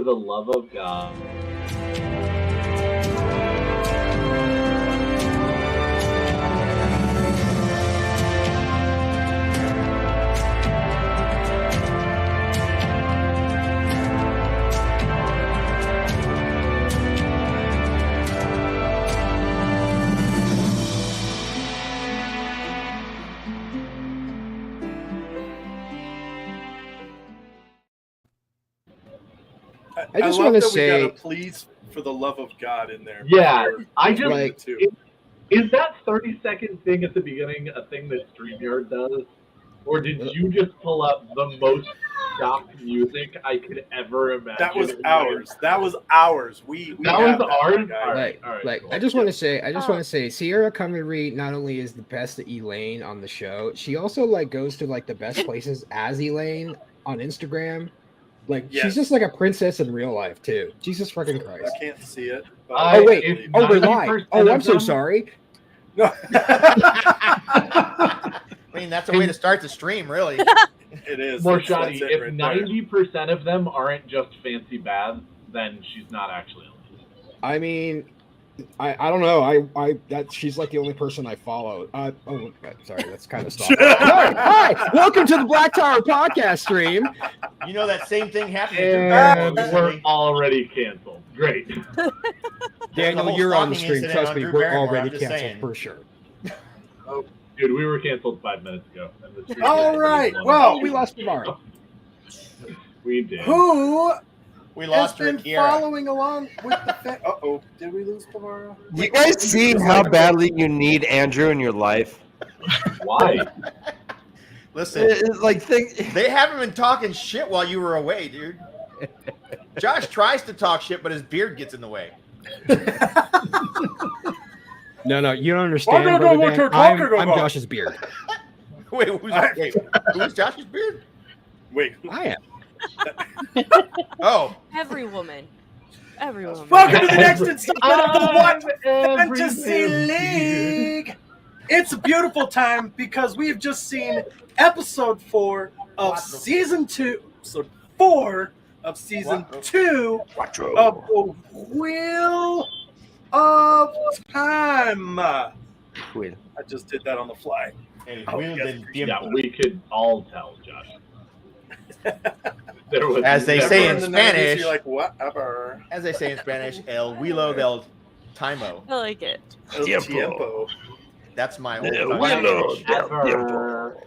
the love of God. I just love want to that say, we got a please for the love of God in there. Yeah, before- I just Like- is that 30-second thing at the beginning a thing that StreamYard does, or did you just pull up the most stock music I could ever imagine? that was in ours. That was ours. We That have was that, ours? my guy. Alright. like cool. I just want to say, Sierra Connery not only is the best Elaine on the show, she also like goes to like the best places as Elaine on Instagram. Like Yes. she's just like a princess in real life too. Jesus fucking Christ! I can't see it. But Oh wait! if Oh, we're live. 90% Oh, of I'm so them- sorry. No. I mean, that's a way to start the stream, really. It is. More That's shoddy. it If right there. 90% of them aren't just fancy baths, then she's not actually Elaine. I mean, I don't know. That she's like the only person I follow. Sorry, that's kind of stuff. Hi, welcome to the Black Tower podcast stream. You know that same thing happened with your And grandma we're recently. already canceled. Great. The Daniel, whole you're on the stalking stream. incident Trust on me, Drew we're Barrymore, already I'm just canceled saying. for sure. Dude, we were canceled 5 minutes ago. And the stream All is right, one. well- Oh, we lost tomorrow. We did. Who We has lost her been Kiera. following along with the Uh-oh. Did we lose tomorrow? You guys see how badly you need Andrew in your life? Why? Listen, It's like think they haven't been talking shit while you were away, dude. Josh tries to talk shit, but his beard gets in the way. No, you don't understand. Why don't Brother want Dan. to talk or go I'm on? Josh's beard. Who's Josh's beard? Wait. I am. Oh, Every woman. Every woman. Welcome to the next installment of the What I'm Fantasy every League. It's a beautiful time because we have just seen episode 4 of season 2. Episode 4 of season 2 of the Wheel of Time. Wheel. I just did that on the fly. and Oh, Wheel yes. de Yeah, Tiempo. we could all tell, Josh. There was As they never- say in the 90s, Spanish. you're like, whatever. As they say in Spanish, El Huilo del Timo. I like it. El Tiempo. tiempo. That's my old Huilo Spanish. del Ever.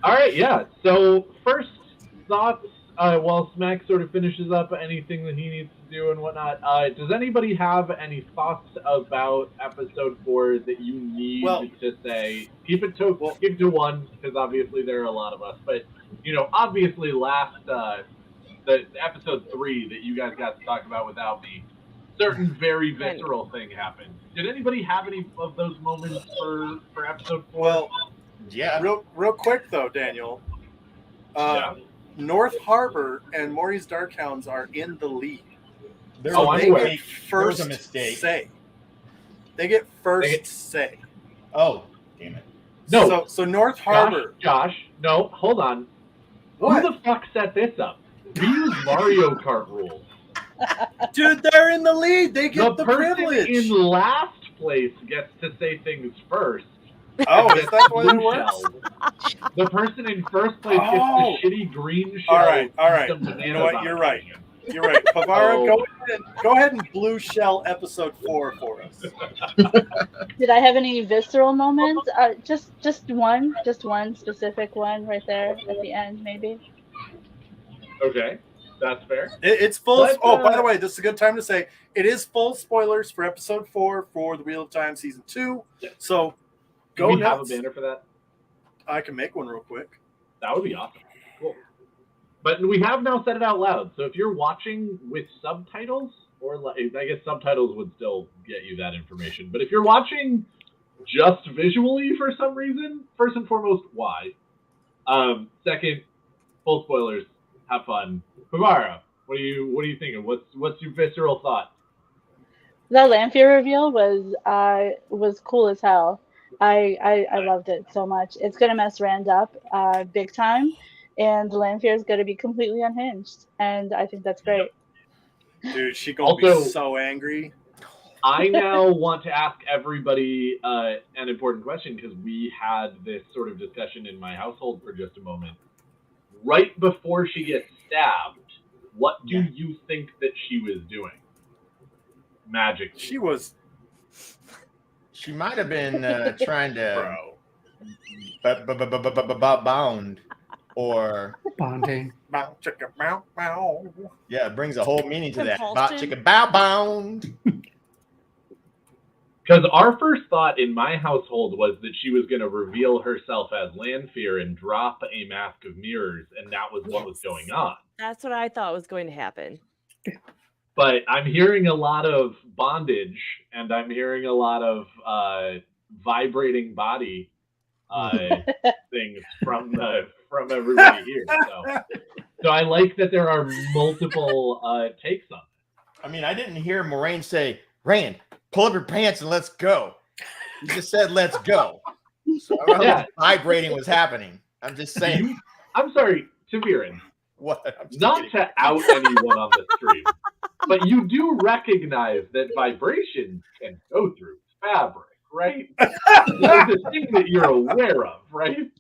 All right, yeah. So first thoughts, while Smack sort of finishes up anything that he needs to do and whatnot. Does anybody have any thoughts about episode 4 that you need Well- to say? Keep it to one, because obviously there are a lot of us. But obviously the episode 3 that you guys got to talk about without me, certain very visceral thing happened. Did anybody have any of those moments for episode 4? Well, Yeah. real quick though, Daniel. Yeah. North Harbor and Maury's Darkhounds are in the lead. There's Oh, a I'm They aware. get mistake. There was first a mistake. say. They get first They- say. Oh, damn it. No. So North Harbor. Josh, no, hold on. What? Who the fuck set this up? We use Mario Kart rules. Dude, they're in the lead. They get the person privilege. in last place gets to say things first. Oh, is that what it Blue works? shell. The person in first place Oh. gets the shitty green shell. All right. with some You know what? bananas You're on right. it. You're right. Pavara, Oh. go ahead and blue shell episode 4 for us. Did I have any visceral moments? Just one specific one right there at the end, maybe. Okay, that's fair. It's full. But, By the way, this is a good time to say it is full spoilers for episode 4 for the Wheel of Time season 2. Yeah. So Do go we have a nuts. banner for that? I can make one real quick. That would be awesome. Cool. But we have now said it out loud. So if you're watching with subtitles, or I guess subtitles would still get you that information. But if you're watching just visually for some reason, first and foremost, why? Second, full spoilers. Have fun. Pavara, what are you thinking? What's your visceral thought? That Lanfear reveal was cool as hell. I loved it so much. It's gonna mess Rand up big time. and Lanfear is going to be completely unhinged, and I think that's great. Dude, she gonna Also- be so angry. I now want to ask everybody an important question because we had this sort of discussion in my household for just a moment. Right before she gets stabbed, what do you think that she was doing? Magic. She was, She might have been trying to bro. bound, or Bonding. Bow, chicka, bow, bow. yeah, it brings a whole meaning to that. Compulsion? Chicken bow bound. Because our first thought in my household was that she was going to reveal herself as Lanfear and drop a mask of mirrors, and that was what was going on. That's what I thought was going to happen. But I'm hearing a lot of bondage, and I'm hearing a lot of vibrating body things from everybody here. So I like that there are multiple takes on it. I mean, I didn't hear Moraine say, "Rand, pull up your pants and let's go." You just said, "Let's go." So I don't know Yeah. what vibrating was happening. I'm just saying. I'm sorry, Taviran, What? I'm just not kidding. to out anyone on the stream, but you do recognize that vibrations can go through fabric, right? There's a thing that you're aware of, right?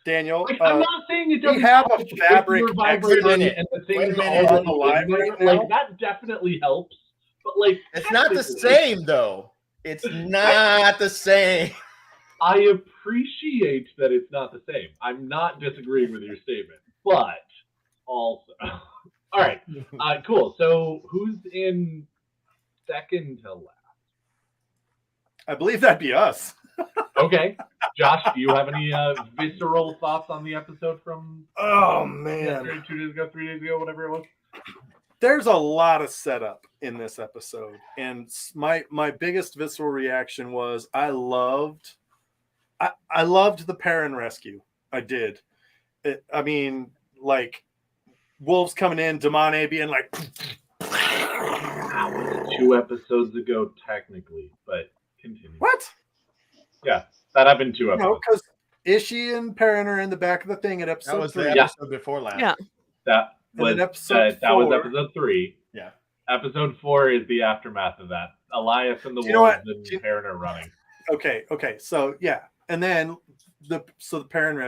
Daniel, Like, I'm not saying it doesn't have a help if fabric you're vibrating expert. and the Wait a thing's minute. already On the live in there. right now? Like, that definitely helps. But like, It's not the technically, same, though. It's not the same. I appreciate that it's not the same. I'm not disagreeing with your statement, but also, all right, cool. So who's in second to last? I believe that'd be us. Okay, Josh, do you have any visceral thoughts on the episode from Oh man, yesterday, 2 days ago, 3 days ago, whatever it was? there's a lot of setup in this episode, and my biggest visceral reaction was I loved the Perrin rescue. I did. I mean, like wolves coming in, Damane being like, That was 2 episodes ago, technically, but continue. what? Yeah, that happened 2 No, episodes. because Ishii and Perrin are in the back of the thing at That episode was 3. the Yeah. episode before last. Yeah. That And was then episode that was 4 episode 3. Yeah. Episode 4 is the aftermath of that. Elias and the Do you know wolves what? and Do you- Perrin are running. Okay. So yeah, and then the Perrin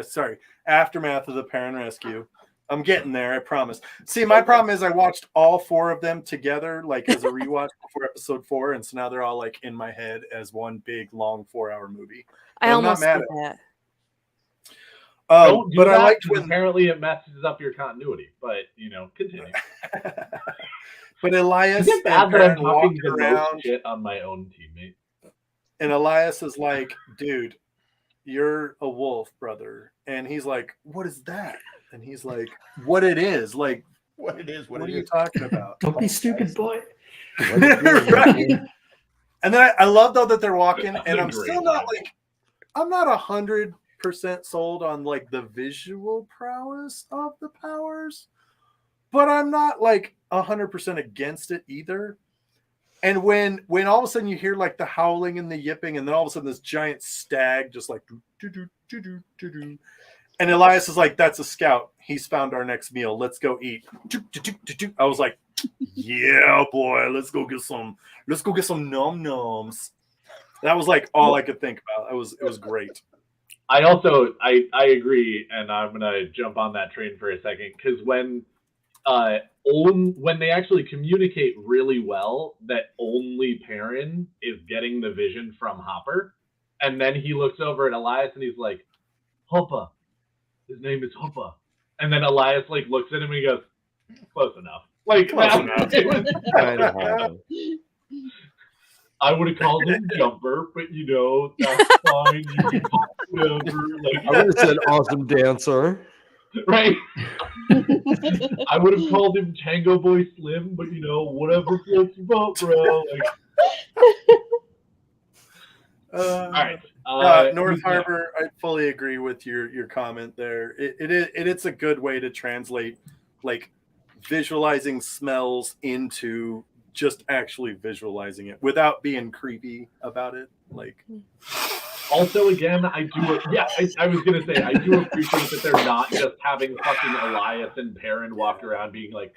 aftermath of the Perrin rescue. I'm getting there, I promise. See, my problem is I watched all 4 of them together, like as a rewatch before episode 4, and so now they're all like in my head as one big long 4-hour movie. I I'm not almost mad did that. Don't do But that, I liked 'cause when, apparently it messes up your continuity. But continue. but Elias Is it bad and that I'm Perrin talking walked the most around, shit on my own teammate? and Elias is like, "Dude, you're a wolf, brother," and he's like, "What is that?" And he's like, "What it is? Like, What it is, what what are it you is. talking about?" Don't be stupid, boy. Right. And then I love though that they're walking, That's and a I'm great still not line. like, I'm not 100% sold on like the visual prowess of the powers, but I'm not like 100% against it either. And when all of a sudden you hear like the howling and the yipping, and then all of a sudden this giant stag just like do do do do do do, and Elias is like, "That's a scout. He's found our next meal. Let's go eat." I was like, "Yeah, boy, let's go get some num nums." That was like all I could think about. It was great. I also I agree, and I'm gonna jump on that train for a second because when they actually communicate really well that only Perrin is getting the vision from Hopper, and then he looks over at Elias and he's like, "Hopper, his name is Hopper," and then Elias like looks at him and he goes, "Close enough." Like Close that- enough. it was- Kind of happened. I would have called him Jumper, but that's fine. You can call him whatever. I would have said awesome dancer. Right? I would have called him Tango Boy Slim, but whatever floats your boat, bro. All right. North who's next? Harbor, I fully agree with your comment there. It's a good way to translate like visualizing smells into just actually visualizing it without being creepy about it. Like, Also, again, I do. Yeah, I was gonna say I do appreciate that they're not just having fucking Elias and Perrin walk around being like,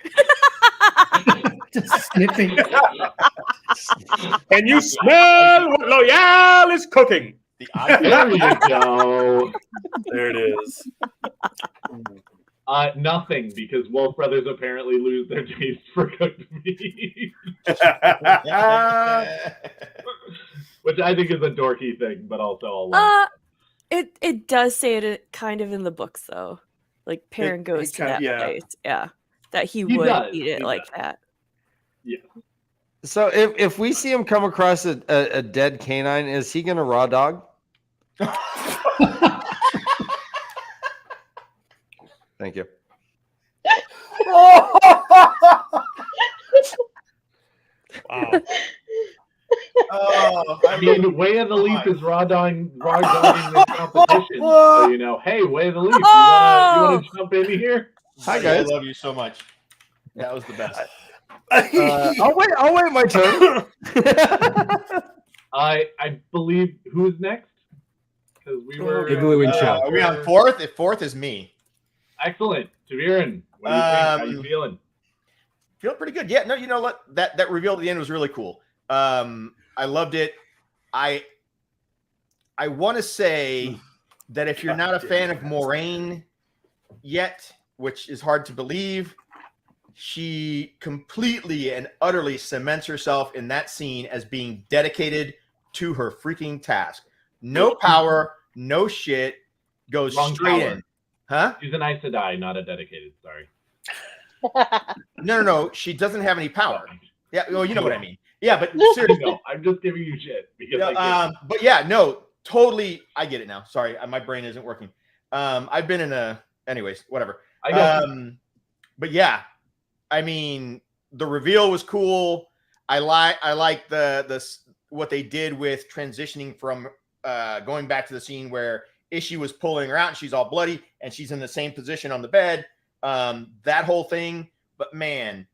Just sniffing. Can you smell what Loyal is cooking? The odd there you go. There it is. Nothing, because Wolf Brothers apparently lose their taste for cooked meat, which I think is a dorky thing, but also a lot. It does say it kind of in the books though. Like Perrin goes to kinda- that yeah. place, that he He would does, eat it he like does. that. Yeah. So if we see him come across a dead canine, is he gonna raw dog? Thank you. Wow. Oh, I mean, Way of the Leaf is raw dogging this competition. So, you know, hey, Way of the Leaf, you wanna jump in here? Hi, I guys. love you so much. That was the best. I'll wait my turn. I believe who's next? Because we were Igloo and Chow. Are we on fourth? If fourth is me. Excellent. Taviran, what do you think? How you feeling? Feel pretty good. Yeah, no, you know what? That reveal at the end was really cool. I loved it. I want to say that if you're not a fan of Moraine yet, which is hard to believe, she completely and utterly cements herself in that scene as being dedicated to her freaking task. No power, no shit, goes Wrong straight power. in. Huh? She's an Aes Sedai, not a dedicated. Sorry. No. She doesn't have any power. Yeah, well, you know what I mean. Yeah, but seriously. No, I'm just giving you shit because Yeah, I get it. but yeah, no, totally. I get it now. Sorry, my brain isn't working. I've been in anyways, whatever. I got you. But yeah, I mean, the reveal was cool. I like the what they did with transitioning from going back to the scene where Ishii was pulling her out and she's all bloody and she's in the same position on the bed. That whole thing. But man,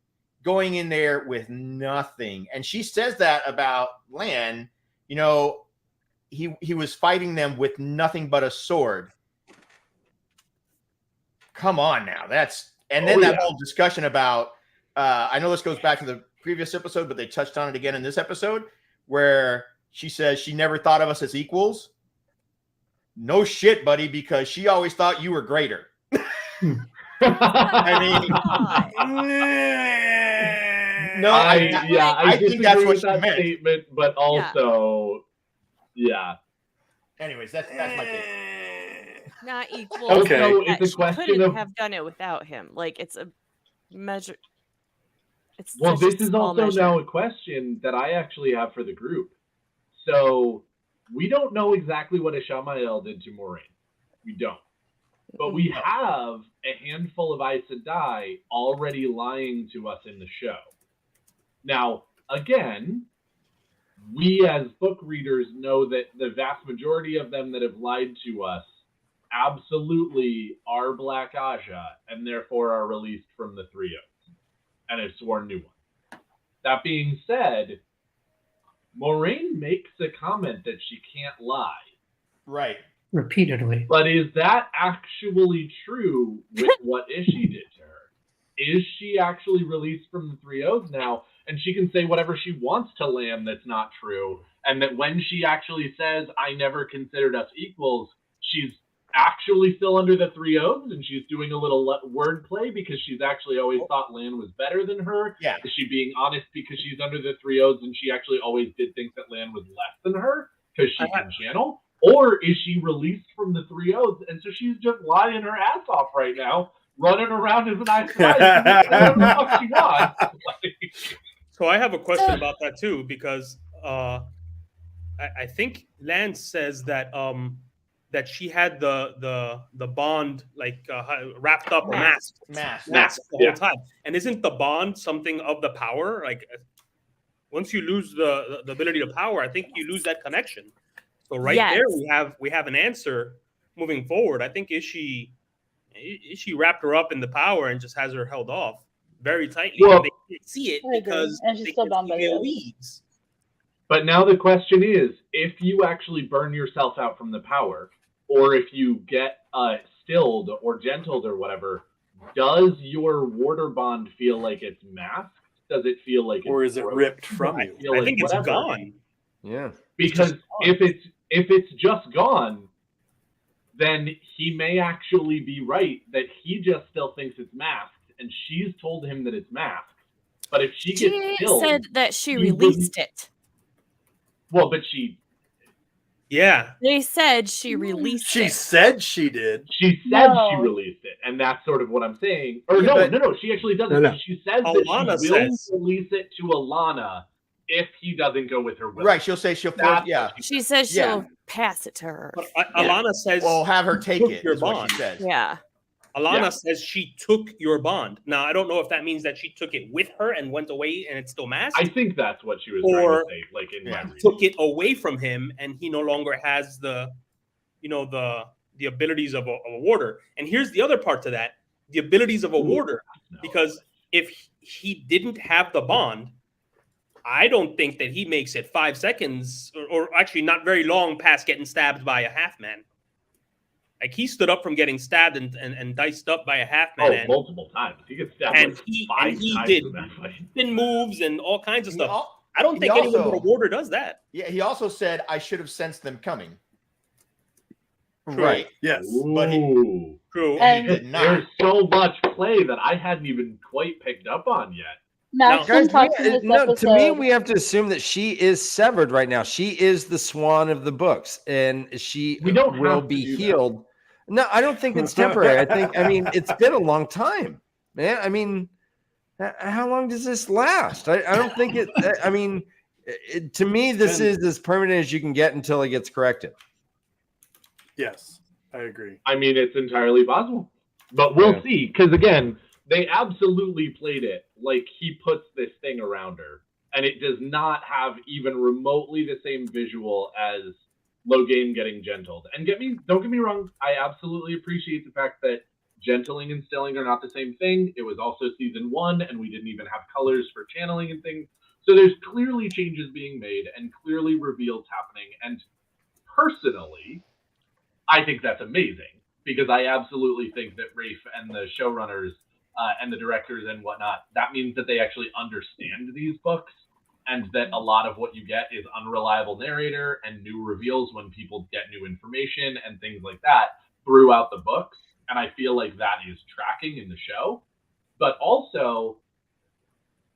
going in there with nothing. And she says that about Lan, you know, he was fighting them with nothing but a sword. Come on now. That whole discussion about I know this goes back to the previous episode, but they touched on it again in this episode where she says she never thought of us as equals. No shit, buddy, because she always thought you were greater. I mean, no, I think that's what she meant. Statement, but also, yeah. Anyways, that's my take. Not equal. Okay. Also, it's a She question couldn't of have done it without him. Like it's a measure. It's well, such a this is small also measure. now a question that I actually have for the group. So we don't know exactly what Ishamael did to Moraine. We don't. But we have a handful of Aes Sedai already lying to us in the show. Now, again, we as book readers know that the vast majority of them that have lied to us absolutely are Black Aja and therefore are released from the Three Oaks and have sworn new ones. That being said, Moraine makes a comment that she can't lie. Right. Repeatedly. But is that actually true with what Ishii did to her? Is she actually released from the Three Oaks now? And she can say whatever she wants to Lan that's not true. And that when she actually says, I never considered us equals, she's actually still under the Three Oaks and she's doing a little wordplay because she's actually always thought Lan was better than her. Yeah. Is she being honest because she's under the Three Oaks and she actually always did think that Lan was less than her because she can channel? Or is she released from the Three Oaks and so she's just lying her ass off right now, running around as an Aes Sedai, whatever the fuck she wants? So I have a question about that too, because I think Lance says that that she had the bond like wrapped up or masked the whole time. And isn't the bond something of the power? Like once you lose the ability to power, I think you lose that connection. So there we have an answer moving forward. I think Ishii wrapped her up in the power and just has her held off very tightly. Well, they can't see it I agree. because And she's they still can bound see by the the- leads. But now the question is, if you actually burn yourself out from the power, or if you get stilled or gentled or whatever, does your warder bond feel like it's masked? Does it feel like Or it's is it broken? ripped from you? Feel I like think it's whatever? gone. Yeah. Because It's just if it's just gone, then he may actually be right that he just still thinks it's masked, and she's told him that it's masked. But if she gets She killed, said that she you released it. well, but she Yeah. They said she released She it. said she did. said No. she released it, and that's sort of what I'm saying. Or Yeah, no, but- she actually doesn't. No. She says Alana that she will says- release it to Alana if he doesn't go with her will. Right. She'll say she'll force. That's Yeah. what She says Yeah. she'll pass it to her. But Alana says Well, have her take took it. your Is what bond. she says. Yeah. Alana Yeah. says she took your bond. Now I don't know if that means that she took it with her and went away and it's still masked, I think that's what she was Or- trying to say. Like in Yeah. my reading. took it away from him and he no longer has the abilities of a warder. And here's the other part to that: the abilities of a warder. No. Because if he didn't have the bond, I don't think that he makes it 5 seconds or actually not very long past getting stabbed by a half man. Like he stood up from getting stabbed and diced up by a half man. and multiple times. He gets stabbed and like he- 5 and he times did. in that fight. spin moves and all kinds of He stuff. al- I don't he think anyone also- but a warder does that. Yeah. He also said, "I should have sensed them coming." True. Right. Yes. But he- Ooh. True. And- Did not. There's so much play that I hadn't even quite picked up on yet. Maxim Guys, talks in this no, episode. to me, we have to assume that she is severed right now. She is the swan of the books, and she We don't will have to be do that. healed. No, I don't think it's temporary. I mean, it's been a long time, man. I mean, how long does this last? I don't think it. I mean, to me, this is as permanent as you can get until it gets corrected. Yes, I agree. I mean, it's entirely possible, but we'll Yeah. see. Because again, they absolutely played it like he puts this thing around her, and it does not have even remotely the same visual as Logain getting gentled. And don't get me wrong, I absolutely appreciate the fact that gentling and stilling are not the same thing. It was also season 1, and we didn't even have colors for channeling and things. So there's clearly changes being made and clearly reveals happening. And personally, I think that's amazing because I absolutely think that Rafe and the showrunners and the directors and whatnot, that means that they actually understand these books and that a lot of what you get is unreliable narrator and new reveals when people get new information and things like that throughout the books. And I feel like that is tracking in the show. But also,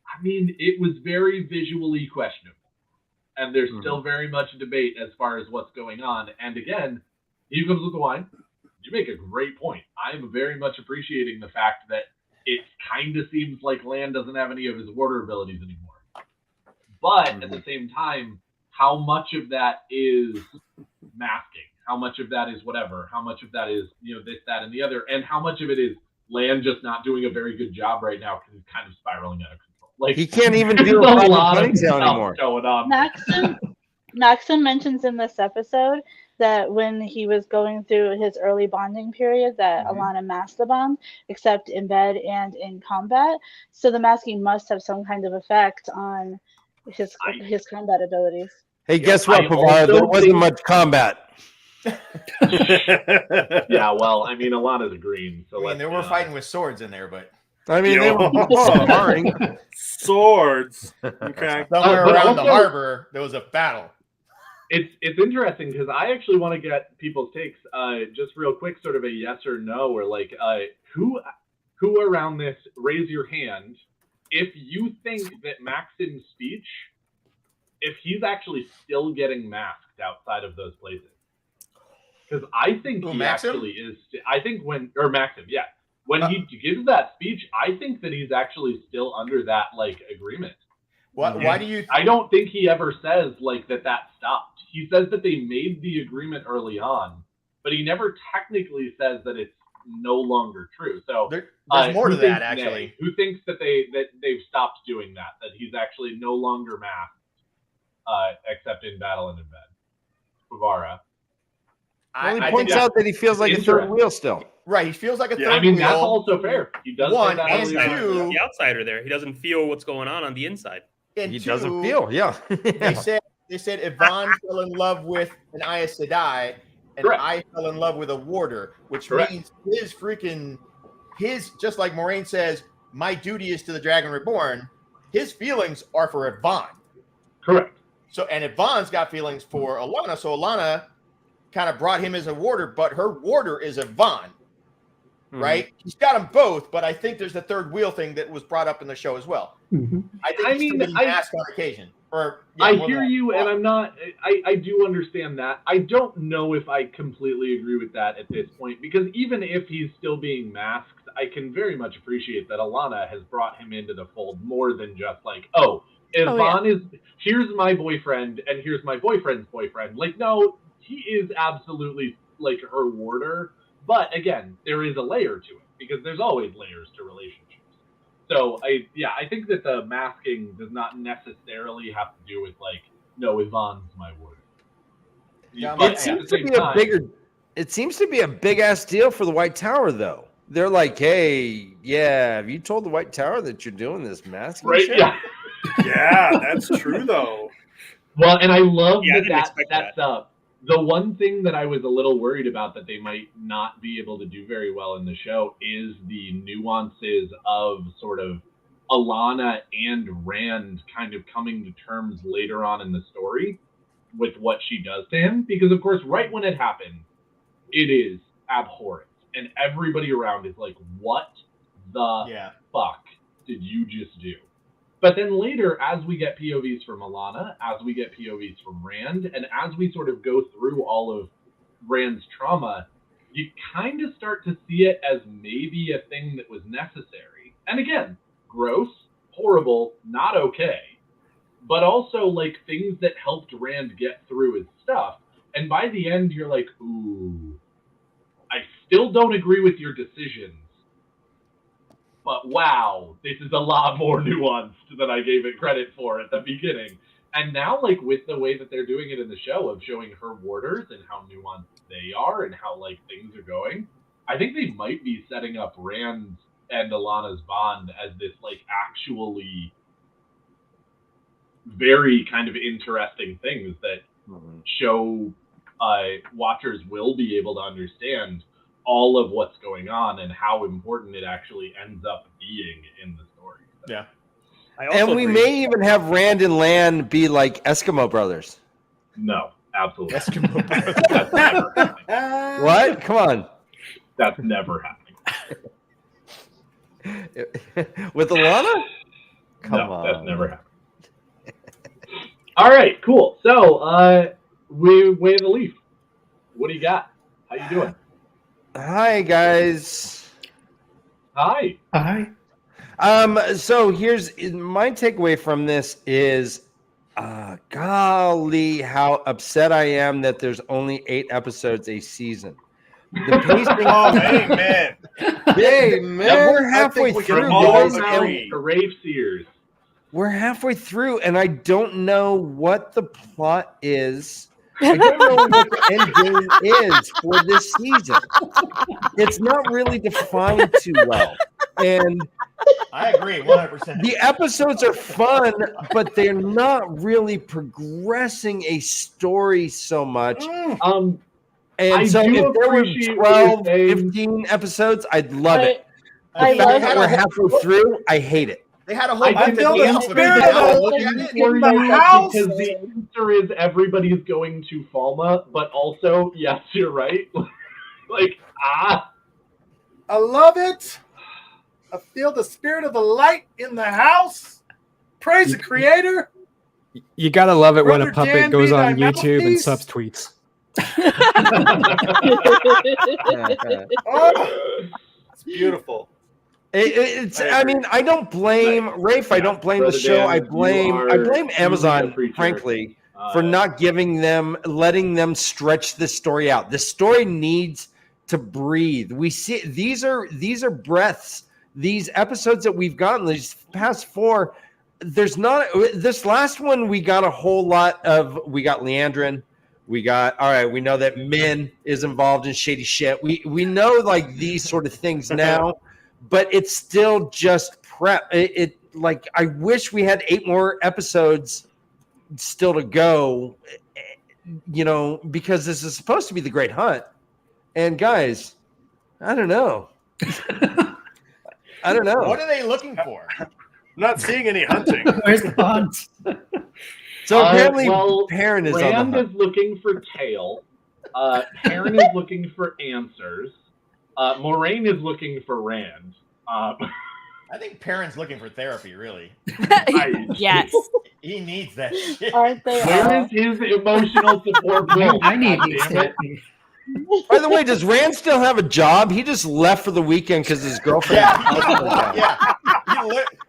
I mean, it was very visually questionable. And there's still very much a debate as far as what's going on. And again, here comes with the wine. You make a great point. I'm very much appreciating the fact that it kind of seems like Lan doesn't have any of his warder abilities anymore. But at the same time, how much of that is masking? How much of that is whatever? How much of that is, this, that, and the other? And how much of it is Lan just not doing a very good job right now because he's kind of spiraling out of control? Like He can't even there's deal a with lot of Ponytail stuff anymore. going on. Maxim mentions in this episode that when he was going through his early bonding period that Alana masked the bond, except in bed and in combat. So the masking must have some kind of effect on his combat abilities. Hey, guess what, I Pavara? also There wasn't think- much combat. Yeah, well, I mean, Alana's green, so I mean, let's they be were honest. fighting with swords in there, but I mean, they Yo. were sparring. Swords. Okay. somewhere but around the also- harbor, there was a battle. It's interesting because I actually want to get people's takes, just real quick, sort of a yes or no, or like who around this, raise your hand if you think that Maxim's speech, if he's actually still getting masked outside of those places. Because I think Who, he Maxim? actually is. I think Maxim, yeah, when he gives that speech, I think that he's actually still under that agreement. Why do you? I don't think he ever says that stopped. He says that they made the agreement early on, but he never technically says that it's no longer true. So there's more who to that, thinks actually. nay? Who thinks that they've stopped doing that? That he's actually no longer masked, except in battle and in bed. Pavara. Well, he I points think out that he feels like a third Interesting. wheel still. right. He feels like a Yeah. third I mean, wheel. that's also fair. He does One, say that and early two- on. The outsider there. He doesn't feel what's going on the inside. And He two, doesn't feel, yeah. They said They said Yvonne fell in love with an Aes Sedai, and Correct. I fell in love with a warder, which Correct. means his just like Moraine says, my duty is to the Dragon Reborn. His feelings are for Yvonne. Correct. So, and Yvonne's got feelings for Alana. So Alana kind of brought him as a warder, but her warder is Yvonne, right? He's got them both, but I think there's the third wheel thing that was brought up in the show as well. I think he's still getting masked on occasion. I hear you, and I'm not. I do understand that. I don't know if I completely agree with that at this point, because even if he's still being masked, I can very much appreciate that Alana has brought him into the fold more than just like, oh, Yvonne is, here's my boyfriend, and here's my boyfriend's boyfriend. Like, no, he is absolutely like her warder, but again, there is a layer to it, because there's always layers to relationships. So I think that the masking does not necessarily have to do with like, no, Yvonne's my warder. Yeah, But It at seems the to same be a time- bigger. It seems to be a big ass deal for the White Tower, though. They're like, hey, yeah, have you told the White Tower that you're doing this masking right? shit? Yeah. Yeah, that's true though. Well, and I love Yeah, I that didn't that expect sets up. The one thing that I was a little worried about that they might not be able to do very well in the show is the nuances of sort of Alana and Rand kind of coming to terms later on in the story with what she does to him. Because, of course, right when it happened, it is abhorrent. And everybody around is like, what the fuck did you just do? But then later, as we get POVs from Alana, as we get POVs from Rand, and as we sort of go through all of Rand's trauma, you kind of start to see it as maybe a thing that was necessary. And again, gross, horrible, not okay. But also like things that helped Rand get through his stuff. And by the end, you're like, ooh, I still don't agree with your decisions. But wow, this is a lot more nuanced than I gave it credit for at the beginning. And now, like, with the way that they're doing it in the show of showing her warders and how nuanced they are and how, like, things are going, I think they might be setting up Rand and Alana's bond as this, like, actually very kind of interesting things that show watchers will be able to understand all of what's going on and how important it actually ends up being in the story. So. Yeah. I also And we agree. may even have Rand and Lan be like Eskimo brothers. No, absolutely. Eskimo That's never happening. What? Come on. That's never happening. With Alana? Come No, on. that's never happening. All right, cool. So, we Way of the Leaf. What do you got? How you doing? Hi, guys. Hi. Hi. So here's my takeaway from this is golly, how upset I am that there's only 8 episodes a season. The pacing, Oh, amen. man, we're halfway I think we can through, all boys, agree. and To Rafe Sears. we're halfway through, and I don't know what the plot is. I don't know what the end game is for this season. It's not really defined too well, and I agree 100%. the episodes are fun, but they're not really progressing a story so much. I And so do if there were appreciate 12, what you're saying. 15 episodes, I'd love it. I The fact love that we're halfway through, I hate it. They had a whole I bunch feel of the games spirit that of look it. at it. For In the you, house. because the answer is everybody's going to Falma, but also, yes, you're right. Like, I love it. I feel the spirit of the light in the house. Praise the creator. You gotta love it when Brother a puppet Dan, goes be thy on YouTube and mouthpiece. subs tweets. Oh, it's beautiful. It's. I I mean, I don't blame Rafe. I don't blame the Brother show. Dan, I you blame are Amazon, truly a preacher. frankly, for not letting them stretch this story out. This story needs to breathe. We see these are breaths. These episodes that we've gotten, these past 4, there's not this last one. We got a whole lot of. We got Leandrin. We got all right. We know that Min is involved in shady shit. We know like these sort of things now, but it's still just prep. It like I wish we had 8 more episodes still to go, because this is supposed to be the Great Hunt. And guys, I don't know. I don't know. What are they looking for? I'm not seeing any hunting. Where's the hunt? So apparently, well, Perrin is Rand on the is hunt. looking for tail. Perrin is looking for answers. Moraine is looking for Rand. I think Perrin's looking for therapy, really. Yes. He needs that shit. Aren't they Where all? is his emotional support? I need God these damn it. therapy. By the way, does Rand still have a job? He just left for the weekend because his girlfriend. Yeah.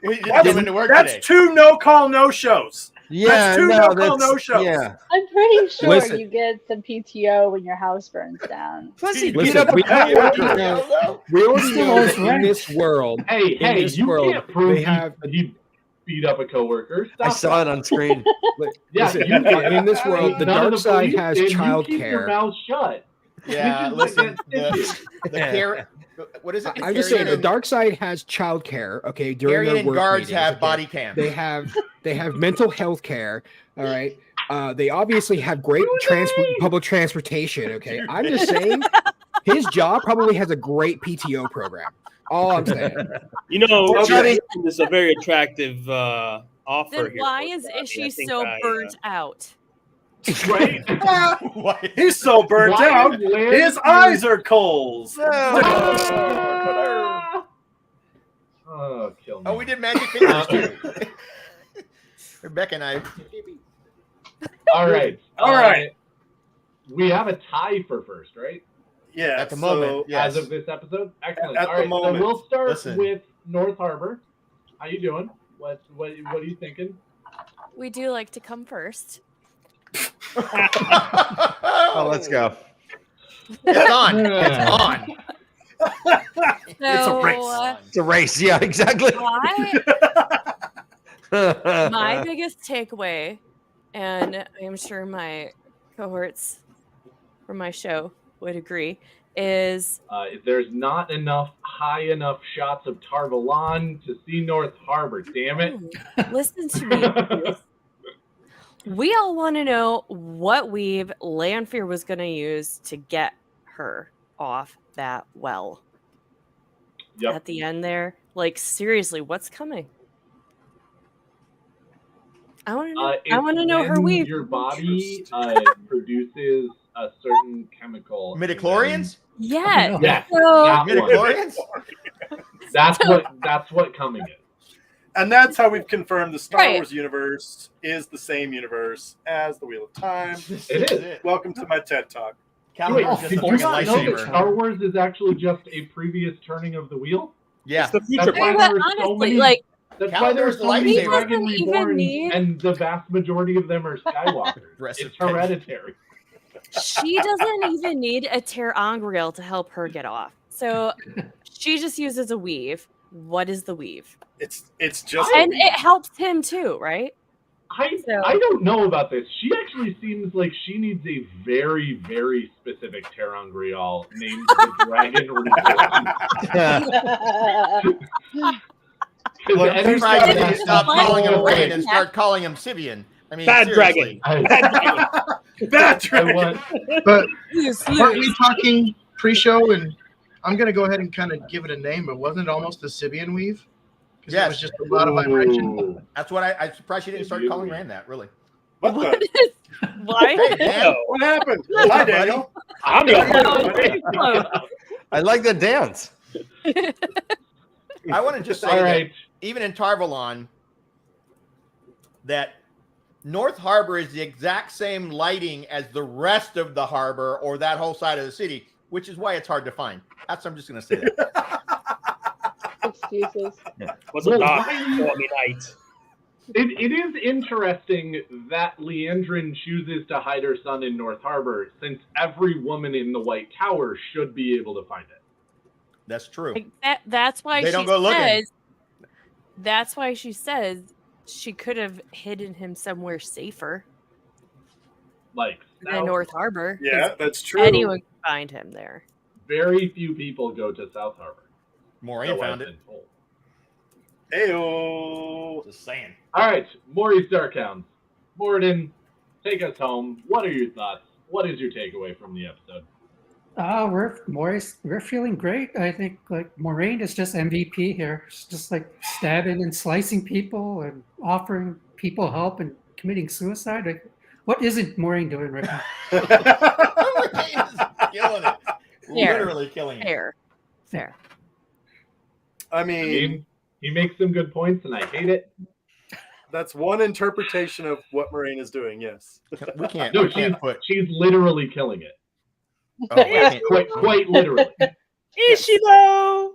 He didn't come into work That's today. 2 no-call, no-shows. Yeah, That's 2 no, no-call, that's- no-shows. Yeah. I'm pretty sure Listen. you get some PTO when your house burns down. Plus, he beat Listen, up a we coworker. already know that in this world, Hey, this you world, can't prove they have- he beat up a coworker. Stop I saw it on screen. Yeah, listen, you can't. in this world, the None of dark the side police has did. You keep your childcare. mouth shut. Yeah, You just listen. look at The care. What is it? I'm just saying, the Carrion dark side has childcare. Okay, during Carrion their and work guards meetings, have okay? body cams. They have mental health care. All right. They obviously have great public transportation. Okay, I'm just saying, his job probably has a great PTO program. All I'm saying. Okay. This is a very attractive offer Then here. why for is her. I mean, I she think so I, burnt out? Right? What? He's so burnt Why out. is Larry His here? eyes are coals. Oh, kill me. Oh, we did magic fingers too. Rebecca and I. All right. All right. We have a tie for first, right? Yeah. At the moment, yes. As of this episode? Excellent. At All the right, moment. so we'll start Listen. with North Harbor. How you doing? What are you thinking? We do like to come first. Oh, let's go. It's on. It's on. So, a race. It's a race. Yeah, exactly. my biggest takeaway, and I am sure my cohorts from my show would agree, is There's not high enough shots of Tarvalon to see North Harbor. Damn it! listen to me. please. We all want to know what weave Lanfear was going to use to get her off that well. Yep. At the end there, like seriously, what's coming? I want to know. I want to know her when weave. Your body produces a certain chemical. Midichlorians? Yeah. Yes. So that one. Midichlorians? That's what coming is. And that's how we've confirmed the Star Right. Wars universe is the same universe as the Wheel of Time. It is. Welcome to my TED Talk. Wait, Calendar's just did a you fucking not know that lightsaber. Star Wars is actually just a previous turning of the wheel? Yeah. It's the future. That's why But there are so honestly, many. like That's why there are Calendar's so many lightsaber. Dragon He doesn't even Reborns, need- and the vast majority of them are Skywalkers. Rest It's in peace. hereditary. she doesn't even need a Terangriel to help her get off. So she just uses a weave. What is the weave? It's just And it helps him too, right? I So- don't know about this. She actually seems like she needs a very, very specific Terangrial named the Dragon Reborn. Look, I'm Any surprised you time didn't stop Why- calling him why- Rain and start calling him Sibian. I mean, Bad seriously. dragon. bad I dragon. want, But Loose, aren't loose. we talking pre-show? And I'm going to go ahead and kind of give it a name, but wasn't it almost a Sibian weave? Because it Yes. was just a lot of vibration. Ooh. That's what I'm surprised she didn't start calling Rand that, really. What What the? is? Why? Hey, Dan. What happened? What's Hi, up, buddy? Daniel. I'm the I like the dance. I want to just say All that right. even in Tarvalon, that North Harbor is the exact same lighting as the rest of the harbor or that whole side of the city, which is why it's hard to find. I'm just going to say that. Excuses. was a Well, dark, why- stormy night. It is interesting that Leandrin chooses to hide her son in North Harbor, since every woman in the White Tower should be able to find it. That's true. Like that's why They she don't go looking. says. That's why she says she could have hidden him somewhere safer Like, than North Harbor. 'cause Yeah, that's true. anyone can find him there. very few people go to South Harbor. Maureen so I've found it. been told. Ayo. Just saying. All right, Maury Starkhounds. Morden, take us home. What are your thoughts? What is your takeaway from the episode? We're feeling great. I think like Moraine is just MVP here. It's just like stabbing and slicing people and offering people help and committing suicide. Like, what isn't Moraine doing right now? Moraine is killing it. Fair. Literally killing it. Fair. I I mean, mean, he makes some good points, and I hate it. that's one interpretation of what Moraine is doing. Yes. We can't. No, we can't put. she's literally killing it. Oh, we can't- Quite literally. Is she though?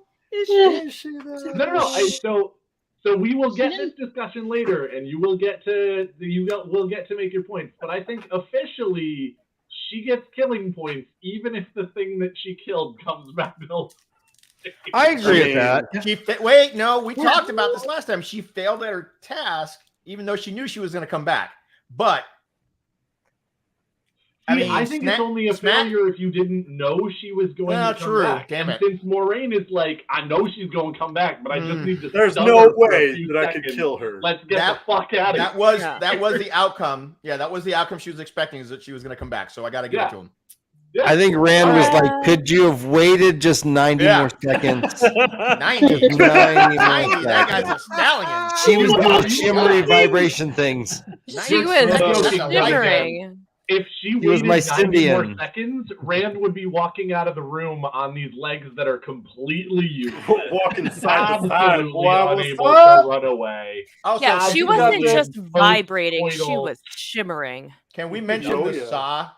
No. So we will get this discussion later, and you will get to make your points. But I think officially she gets killing points, even if the thing that she killed comes back to. I agree with that. Wait, no, we talked about this last time. She failed at her task, even though she knew she was going to come back. But I think it's only a failure if you didn't know she was going to come back. Damn it. And since Moraine is like, I know she's going to come back, but I just need to. There's stun no her for a way few that I could seconds. kill her. Let's get the fuck out of here. That was the outcome. Yeah, that was the outcome she was expecting, is that she was going to come back. So I got to give it to him. I think Rand was like, could you have waited just 90 more seconds? 90. 90 That guy's a stallion. She was doing shimmery vibration things. She was shivering. If she He was waited my 90 more Scythian. seconds, Rand would be walking out of the room on these legs that are completely useless. Walking side to side. Absolutely Wow, unable what's to run away. Yeah, she wasn't just vibrating; she post-coital- was shimmering. Can we mention Oh, the yeah. saw?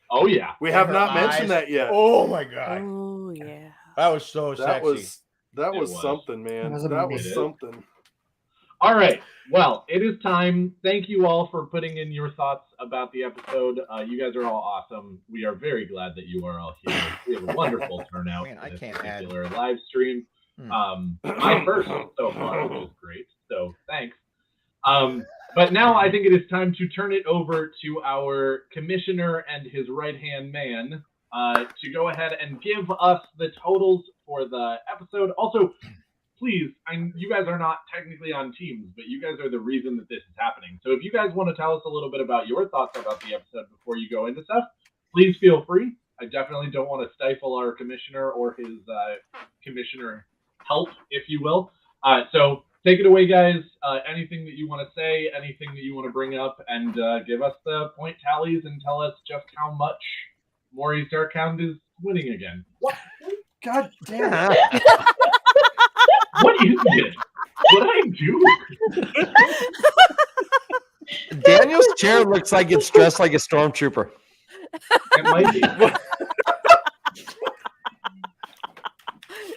Oh yeah, We have her not eyes. mentioned that yet. Oh my god, Oh yeah. that was so That sexy. that It was was. something, man. That was That was amazing. something. All right. Well, it is time. Thank you all for putting in your thoughts about the episode. You guys are all awesome. We are very glad that you are all here. We have a wonderful turnout Man, for I this can't add. particular live stream. Hmm. My first so far, which is great. So thanks. But now I think it is time to turn it over to our commissioner and his right-hand man to go ahead and give us the totals for the episode. Also, please, you guys are not technically on teams, but you guys are the reason that this is happening. So if you guys want to tell us a little bit about your thoughts about the episode before you go into stuff, please feel free. I definitely don't want to stifle our commissioner or his commissioner help, if you will. So take it away, guys. Anything that you want to say, anything that you want to bring up, and give us the point tallies and tell us just how much Maurice Darkhound is winning again. What? God damn it. What is this? What I do? Daniel's chair looks like it's dressed like a stormtrooper. It might be.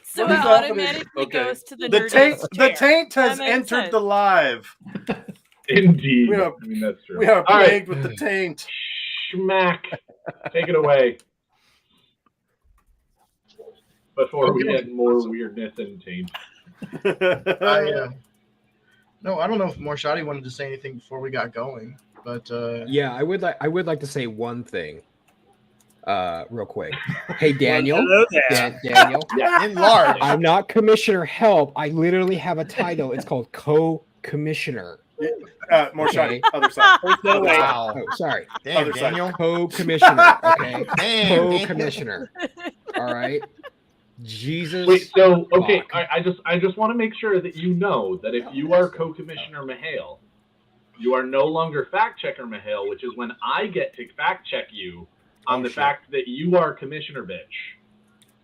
So What it is happening? automatically Okay. goes to the The nerdiest taint, the chair. taint has That makes entered sense. the live. Indeed. We are- I mean, that's true. We are All right. plagued with the taint. Schmack. Take it away. Before we get more weirdness and taint. No, I don't know if Morshadi wanted to say anything before we got going, but Yeah, I would like to say one thing, real quick. Hey, Daniel. Hello there. Daniel. Enlarge. I'm not commissioner help. I literally have a title. It's called co-commissioner. Morshadi, Okay. other side. Wow. Oh, sorry. Damn, Other side. Daniel. Co-commissioner. Okay. Damn. Co-commissioner. All right. Jesus. Wait, so okay, fuck. I just want to make sure that you know that if you are co-commissioner Mahale, you are no longer fact checker Mahale, which is when I get to fact check you on the shit. fact that you are commissioner bitch,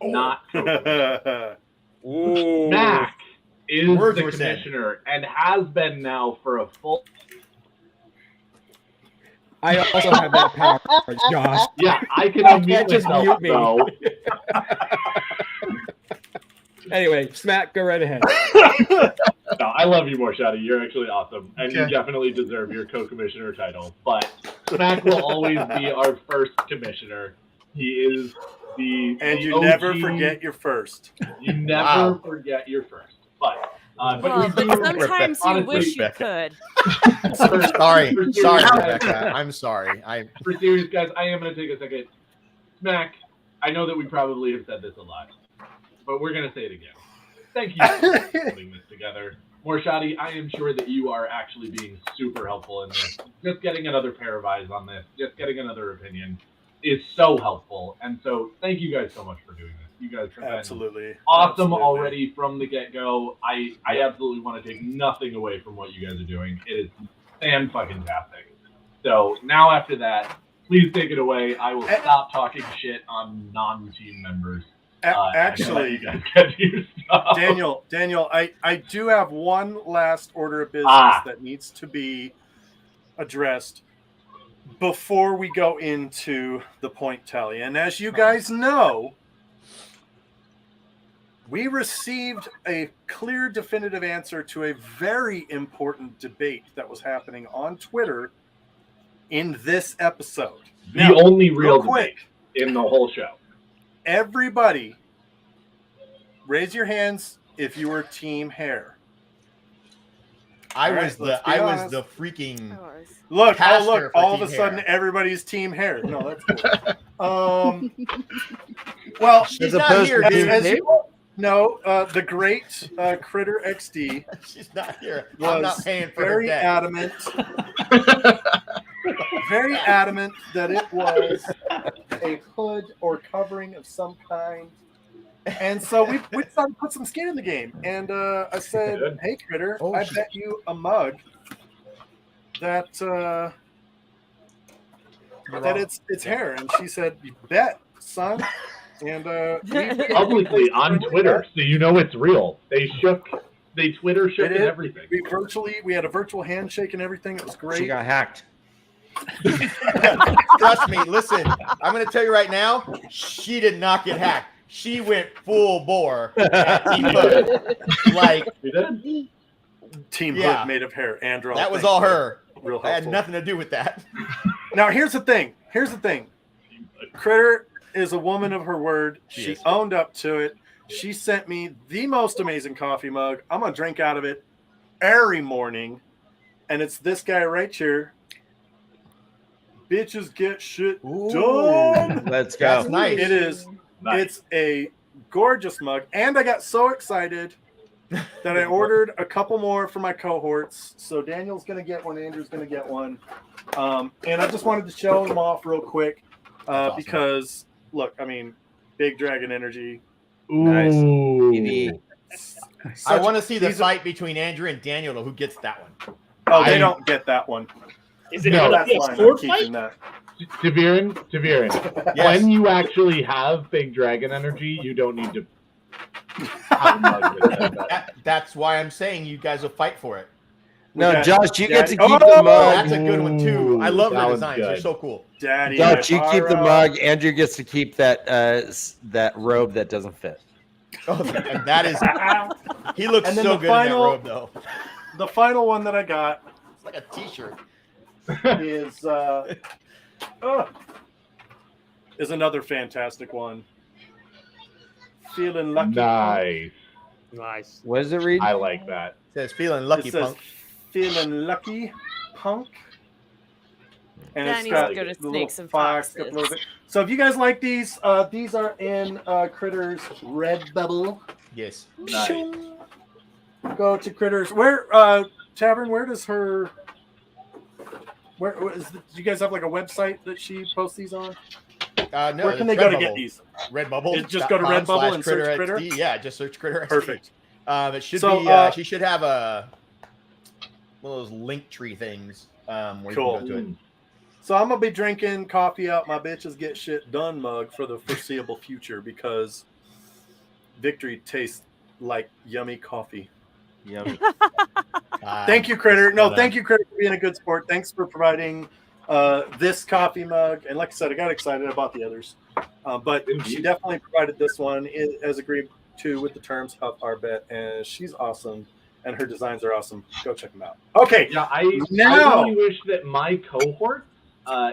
not co-commissioner. Ooh. Mac is Words the were said. commissioner and has been now for a full. I also have that power, Josh. Yeah, I can You unmute can't just myself mute me. though. Anyway, Smack, go right ahead. No, I love you, Morshadi. You're actually awesome, and you Okay. definitely deserve your co-commissioner title. But Smack will always be our first commissioner. He is the And the you OG. never forget your first. You never Wow. forget your first. But Well, we but do sometimes you honestly, wish you Rebecca. could. Sorry, For sorry, serious- Rebecca. I'm sorry. For serious guys, I am going to take a second. Smack, I know that we probably have said this a lot, but we're going to say it again. Thank you for putting this together. Morshadi, I am sure that you are actually being super helpful in this. Just getting another pair of eyes on this, just getting another opinion is so helpful. And so thank you guys so much for doing this. You guys have been Absolutely. awesome Absolutely. already from the get-go. I absolutely want to take nothing away from what you guys are doing. It is fan-fucking-tastic. So now after that, please take it away. I will stop talking shit on non-team members. Actually, you guys get to your stuff. Daniel, I do have one last order of business that needs to be addressed before we go into the point tally. And as you guys know, we received a clear, definitive answer to a very important debate that was happening on Twitter in this episode. The only real quick debate in the whole show. Everybody, raise your hands if you were Team Hair. I All was right, the freaking look. caster for All of Team a sudden, Hair. everybody's Team Hair. No, that's cool. Well, She's not here, dude. the great Critter XD. She's not here. Was I'm not paying for her very debt. adamant. Very adamant that it was a hood or covering of some kind. And so we decided to put some skin in the game. And I said, hey, Critter, I bet you a mug that it's hair. And she said, you bet, son. And publicly on Twitter, so you know it's real. They Twitter shook and everything. We had a virtual handshake and everything. It was great. She got hacked. Trust me, listen, I'm going to tell you right now, she did not get hacked. She went full bore at Team Hood. Like, Team Yeah. Hood made of hair. Andrew, that was all her. Real I had helpful. nothing to do with that. Now, here's the thing. Critter is a woman of her word. She owned up to it. She sent me the most amazing coffee mug. I'm going to drink out of it every morning. And it's this guy right here. Bitches get shit done. Let's go. That's nice. It is. Nice. It's a gorgeous mug. And I got so excited that I ordered a couple more for my cohorts. So Daniel's going to get one. Andrew's going to get one. And I just wanted to show them off real quick because, look, I mean, Big Dragon Energy. Ooh. I want to see the fight between Andrew and Daniel, who gets that one. Oh, they don't get that one. Is it No, a That's fine. I'm PS4 keeping fight? that. Taviran, Yes. when you actually have Big Dragon Energy, you don't need to have a mug that says that. That's why I'm saying you guys will fight for it. No, Okay. Josh, you get to Daddy- keep Oh, the mug. That's a good one too. I love That their one's designs. They're good. so cool. Daddy, Josh, you keep the Ivara. mug. Andrew gets to keep that that robe that doesn't fit. Oh, and that is. He looks And then so the good final- in that robe, though. The final one that I got It's like a T-shirt. is another fantastic one. Feeling lucky. Nice. Nice. What does it read? I like that. It says feeling lucky, It says punk. feeling lucky, punk. And That it's needs got to go to the little Snakes and fox, got a Foxes. little bit- So if you guys like these are in Critters Red Bubble. Yes. Nice. Go to Critters. Where Tavern? Where does her? Where is? Do you guys have like a website that she posts these on? No, Where can they it's go to Redbubble. get these? Redbubble. Just go to Redbubble and search Critter? XD. Yeah, just search Critter. XD. Perfect. It should So, be. She should have a one of those link tree things. Where Cool. you can go to it. So I'm gonna be drinking coffee out my bitches get shit done mug for the foreseeable future because Victory tastes like yummy coffee. Yummy. Thank you, Critter. No, thank you, Critter, for being a good sport. Thanks for providing this coffee mug. And like I said, I got excited about the others. But she definitely provided this one as agreed to with the terms of our bet. And she's awesome. And her designs are awesome. Go check them out. Okay. Yeah, I Now- really wish that my cohorts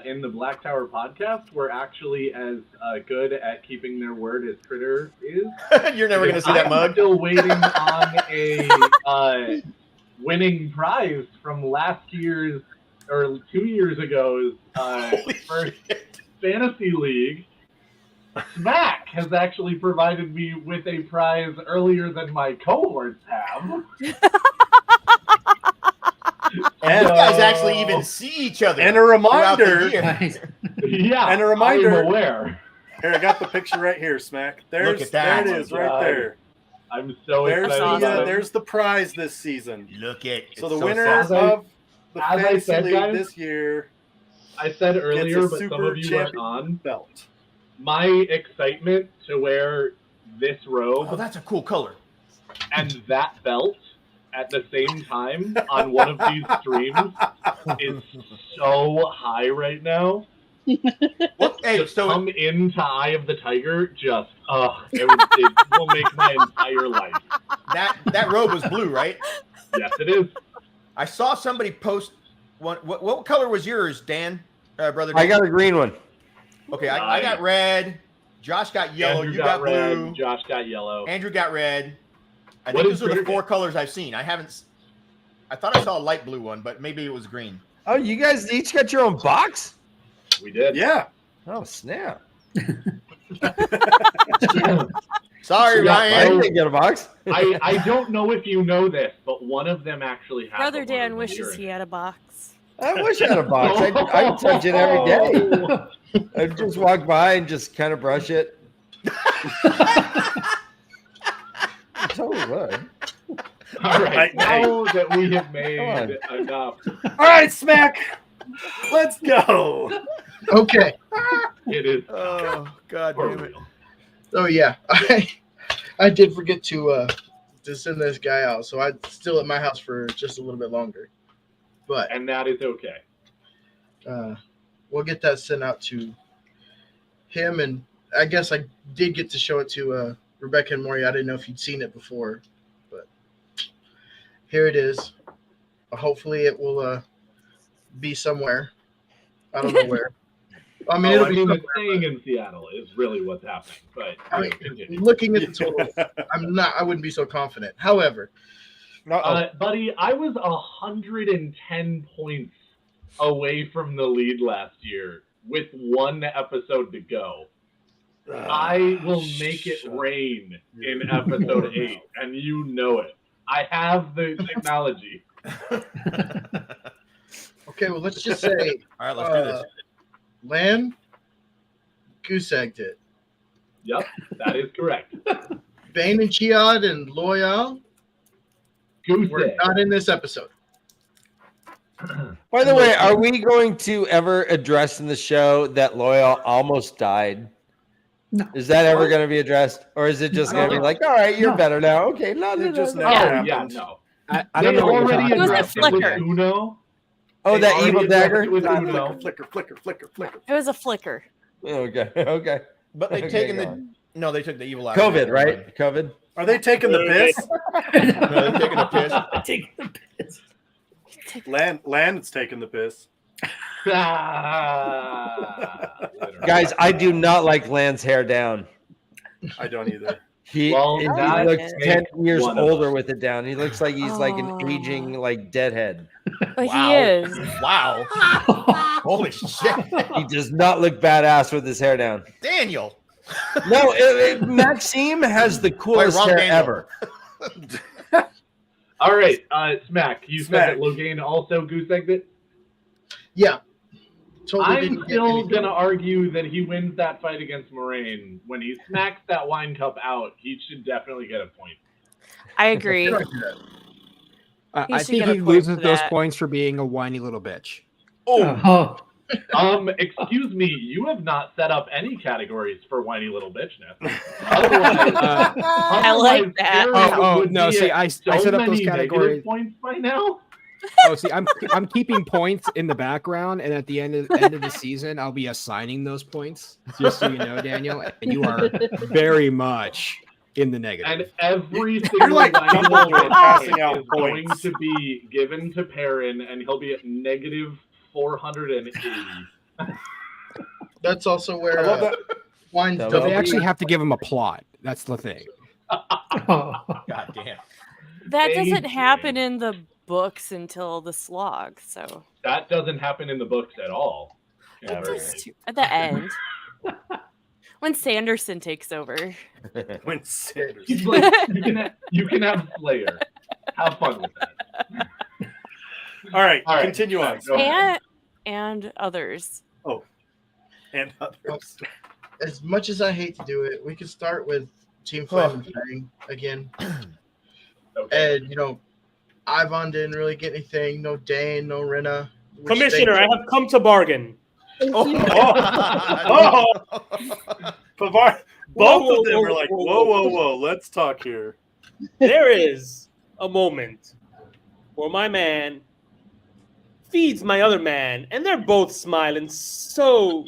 in the Black Tower podcast were actually as good at keeping their word as Critter is. You're never gonna see that I'm mug. still waiting on a winning prize from last year's or 2 years ago's first fantasy league. Smack has actually provided me with a prize earlier than my cohorts have. You guys actually even see each other. And a throughout the reminder. year. Nice. Yeah, And a reminder. I'm aware. Here, I got the picture right here, Smack. There's, at that. there it is, right God. there. I'm so There's excited. the, about it. there's the prize this season. Look at So it's the winner As I- of the as I Fantasy said, League guys, this year I said earlier, a but some super of you weren't champion. on. belt. My excitement to wear this robe Oh, that's a cool color. and that belt at the same time on one of these streams is so high right now. What? Hey, Just so come into Eye of the Tiger, just it will make my entire life. that robe was blue, right? Yes, it is. I saw somebody post one. What color was yours, Dan? Brother Dan? I got a green one. Okay, I got red. Josh got yellow. Andrew you got red. blue. Josh got yellow. Andrew got red. I What think is those are the Critter 4 get? colors I've seen. I thought I saw a light blue one, but maybe it was green. Oh, you guys each got your own box? We did. Yeah. Oh, snap. Sorry, Yeah, I Ryan. didn't get a box. I don't know if you know this, but one of them actually has Brother a Dan wonderful wishes earring. he had a box. I wish I had a box. I touch it every day. I just walk by and just kind of brush it. I totally would. All right, Right, now that we have Come made enough, All right, Smack. Let's go. Okay. it is Oh, God for damn it. real. So yeah, I did forget to send this guy out, so I'm still at my house for just a little bit longer. But And that is okay. we'll get that sent out to him, and I guess I did get to show it to Rebecca and Maury. I didn't know if you'd seen it before, but here it is. Hopefully, it will be somewhere. I don't know where. I mean, it'll be it's somewhere. staying in Seattle is really what's happening. But I mean, continue. looking at the total, I wouldn't be so confident. However, Buddy, I was 110 points away from the lead last year with one episode to go. I will make it rain in episode 8, and you know it. I have the technology. okay, well, let's just say All right, let's do this. Lan goose egged it. Yep, that is correct. Bane and Chiad and Loyal Goose were egg. not in this episode. By the way, are we going to ever address in the show that Loyal almost died? No. Is that ever going to be addressed? Or is it just going to be like, all right, you're No. better now? Okay, no, It just Oh, never happened. yeah, no. I don't They know what you're already talking It was a about. addressed it with flicker. Uno. Oh, They that already evil addressed dagger? it with Flicker, Uno. flicker, flicker, flicker, flicker. It was a flicker. Okay, okay. But they Okay, taken go the on. no, they took the evil out. of COVID, it. right? COVID. Are they taking the piss? No, they're taking a piss. Taking the piss. Land's taking the piss. Guys, I do not like Lan's hair down. I don't either. He, Well, he that looks makes 10 years one of older us. with it down. He looks like he's like an Oh. aging like deadhead. But Wow. he is. Wow. Holy shit. He does not look badass with his hair down. Daniel. No, Maxime has the coolest wrong hair Daniel. ever. All right, Smack, you Smack. said that Logain also goose egged it? Yeah. Totally I'm didn't get still anything. going to argue that he wins that fight against Moraine. When he smacks that wine cup out, he should definitely get a point. I agree. Get on to that. He I should think get a he point loses for those that. points for being a whiny little bitch. Oh, Excuse me, you have not set up any categories for whiny little bitchness. Otherwise, I like otherwise that. Aaron Oh, would no, be see, at I so set up those many negative categories. points by now. Oh, see, I'm keeping points in the background, and at the end of the season, I'll be assigning those points. Just so you know, Daniel, and you are very much in the negative. And every single like whiny Dumbledore little passing point out is going points. to be given to Perrin, and he'll be at negative 480. That's also where I love that. Wine's So So they double. actually have to give him a plot. That's the thing. oh. God damn. That Thank doesn't you. happen in the books until the slog. So That doesn't happen in the books at all. it Yeah, does too- at the end when Sanderson takes over. When Sanders. He's like, you can have Slayer. Have fun with that. All right, All right. continue on. Go ahead. And others. Oh, and others. As much as I hate to do it, we could start with Team Flame and Fang again. Okay. And, Ivan didn't really get anything. No Dane, no Rena. which Commissioner, I they- have come to bargain. Oh, Pavar, both of them were like, whoa. Let's talk here. There is a moment where my man feeds my other man, and they're both smiling so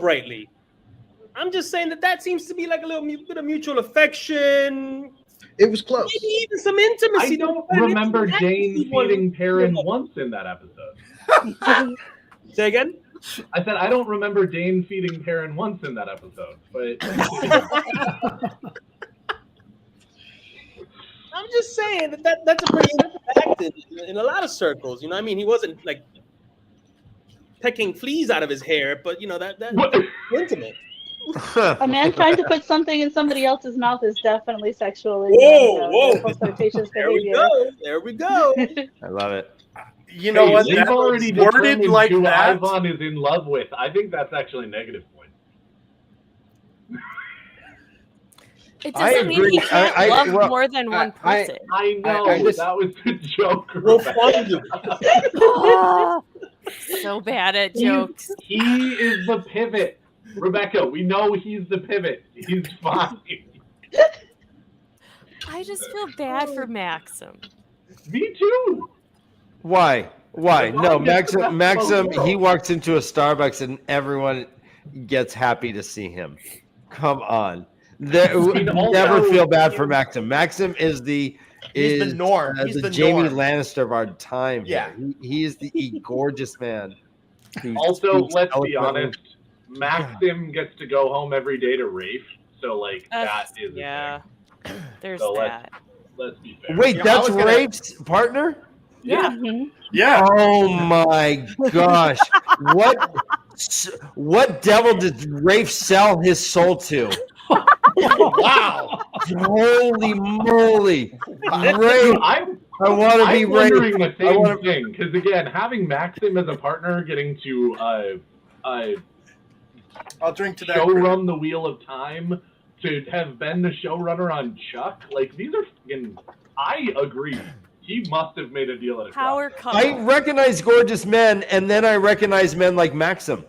brightly. I'm just saying that seems to be like a little bit of mutual affection, It was close. maybe even some intimacy. I don't remember Dane feeding Perrin once in that episode. Say again? I said I don't remember Dane feeding Perrin once in that episode, but I'm just saying that's a pretty fact in a lot of circles. You know, I mean, he wasn't like pecking fleas out of his hair, but that's intimate. A man trying to put something in somebody else's mouth is definitely sexually Whoa. flirtatious There we behavior. go. There we go. I love it. You know what? They've That already was worded determined like who that. Ivan is in love with. I think that's actually a negative point. It I doesn't mean agree. he can't love well, more than one I- person. I know I just- that was the joke. We'll Rebecca. find you. Oh, so bad at jokes. He is the pivot, Rebecca. We know he's the pivot. He's fine. I just feel bad for Maxim. Me too. Why? Why? Why No, gets the best Maxim. of the He world? walks into a Starbucks and everyone gets happy to see him. Come on. mean, Never also- feel bad for Maxim. Maxim is He's the norm. He's the the Jamie norm. Lannister of our time. Yeah. He is the gorgeous man. who Also, speaks let's be eloquently. honest. Maxim gets to go home every day to Rafe, so like that is a yeah. There's So that. Let's be fair. Wait, I that's was gonna- Rafe's partner? Yeah. Mhm. Yeah. Oh my gosh! What devil did Rafe sell his soul to? Wow. Holy moly! Rafe, I'm I want to be I'm wondering Rafe. the I same wanna- thing because again, having Maxim as a partner, getting to I'll drink to that. show run the wheel of time, to have been the showrunner on Chuck, like these are fucking. I agree. He must have made a deal at a Power couple. I recognize gorgeous men, and then I recognize men like Maxim.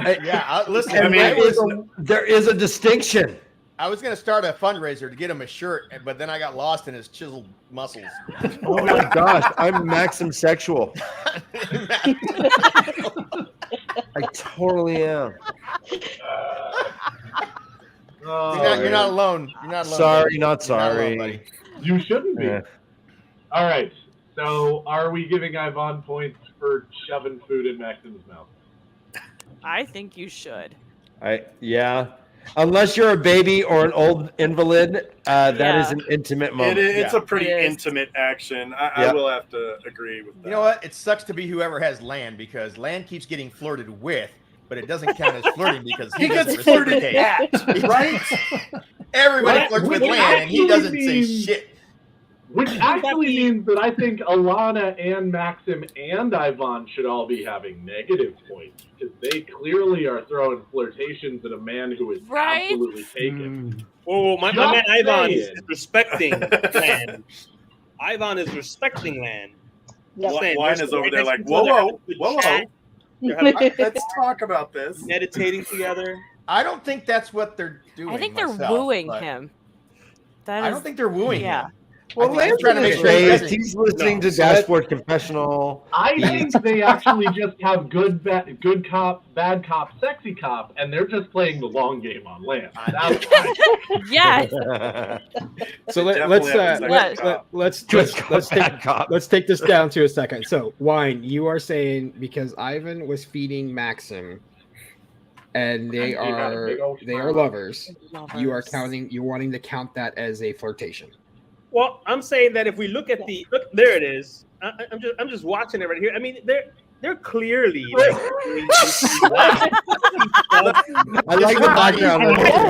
Yeah, listen. And I mean, there is a distinction. I was going to start a fundraiser to get him a shirt, but then I got lost in his chiseled muscles. Oh my gosh, I'm Maxim sexual. I totally am. You're not alone. You're not alone. Sorry, buddy. not You're alone, sorry. buddy. You shouldn't be. Yeah. All right. So, are we giving Ivan points for shoving food in Maxim's mouth? I think you should. Yeah. Unless you're a baby or an old invalid, that Yeah. is an intimate moment. It's Yeah. a pretty It is. intimate action. I Yeah. will have to agree with that. You know what? It sucks to be whoever has Land because Land keeps getting flirted with, but it doesn't count as flirting because He doesn't gets flirted reciprocate. at, right? Everybody What? flirts with Which Land, and he actually doesn't say means- shit. Which actually means that I think Alana and Maxim and Ivan should all be having negative points because they clearly are throwing flirtations at a man who is Right? absolutely taken. Oh, my man Just Ivan saying. is respecting Land. Ivan is respecting Land. Yep. Saying, Wine they're is over there next like, to each other, whoa, having a good whoa, chat, whoa. they're having- Let's talk about this. meditating together. I don't think that's what they're doing. I think they're myself, wooing but him. That I is, don't think they're wooing yeah. him. Well, I think they're Land's trying to make sure he phased. doesn't- He's listening No. to Dashboard Confessional. I think they actually just have good cop, bad cop, sexy cop, and they're just playing the long game on Land. That's Yes. So Definitely let's happens like Yes. that. let's Good let's cop, let's bad take cop. let's take this down to a second. So, Wine, you are saying because Ivan was feeding Maxim, and they He had a big old are smile. lovers. You are Lovers. counting. You're wanting to count that as a flirtation. Well, I'm saying that if we look at the look, there it is. I'm just watching it right here. I mean, they're clearly like. I like the background.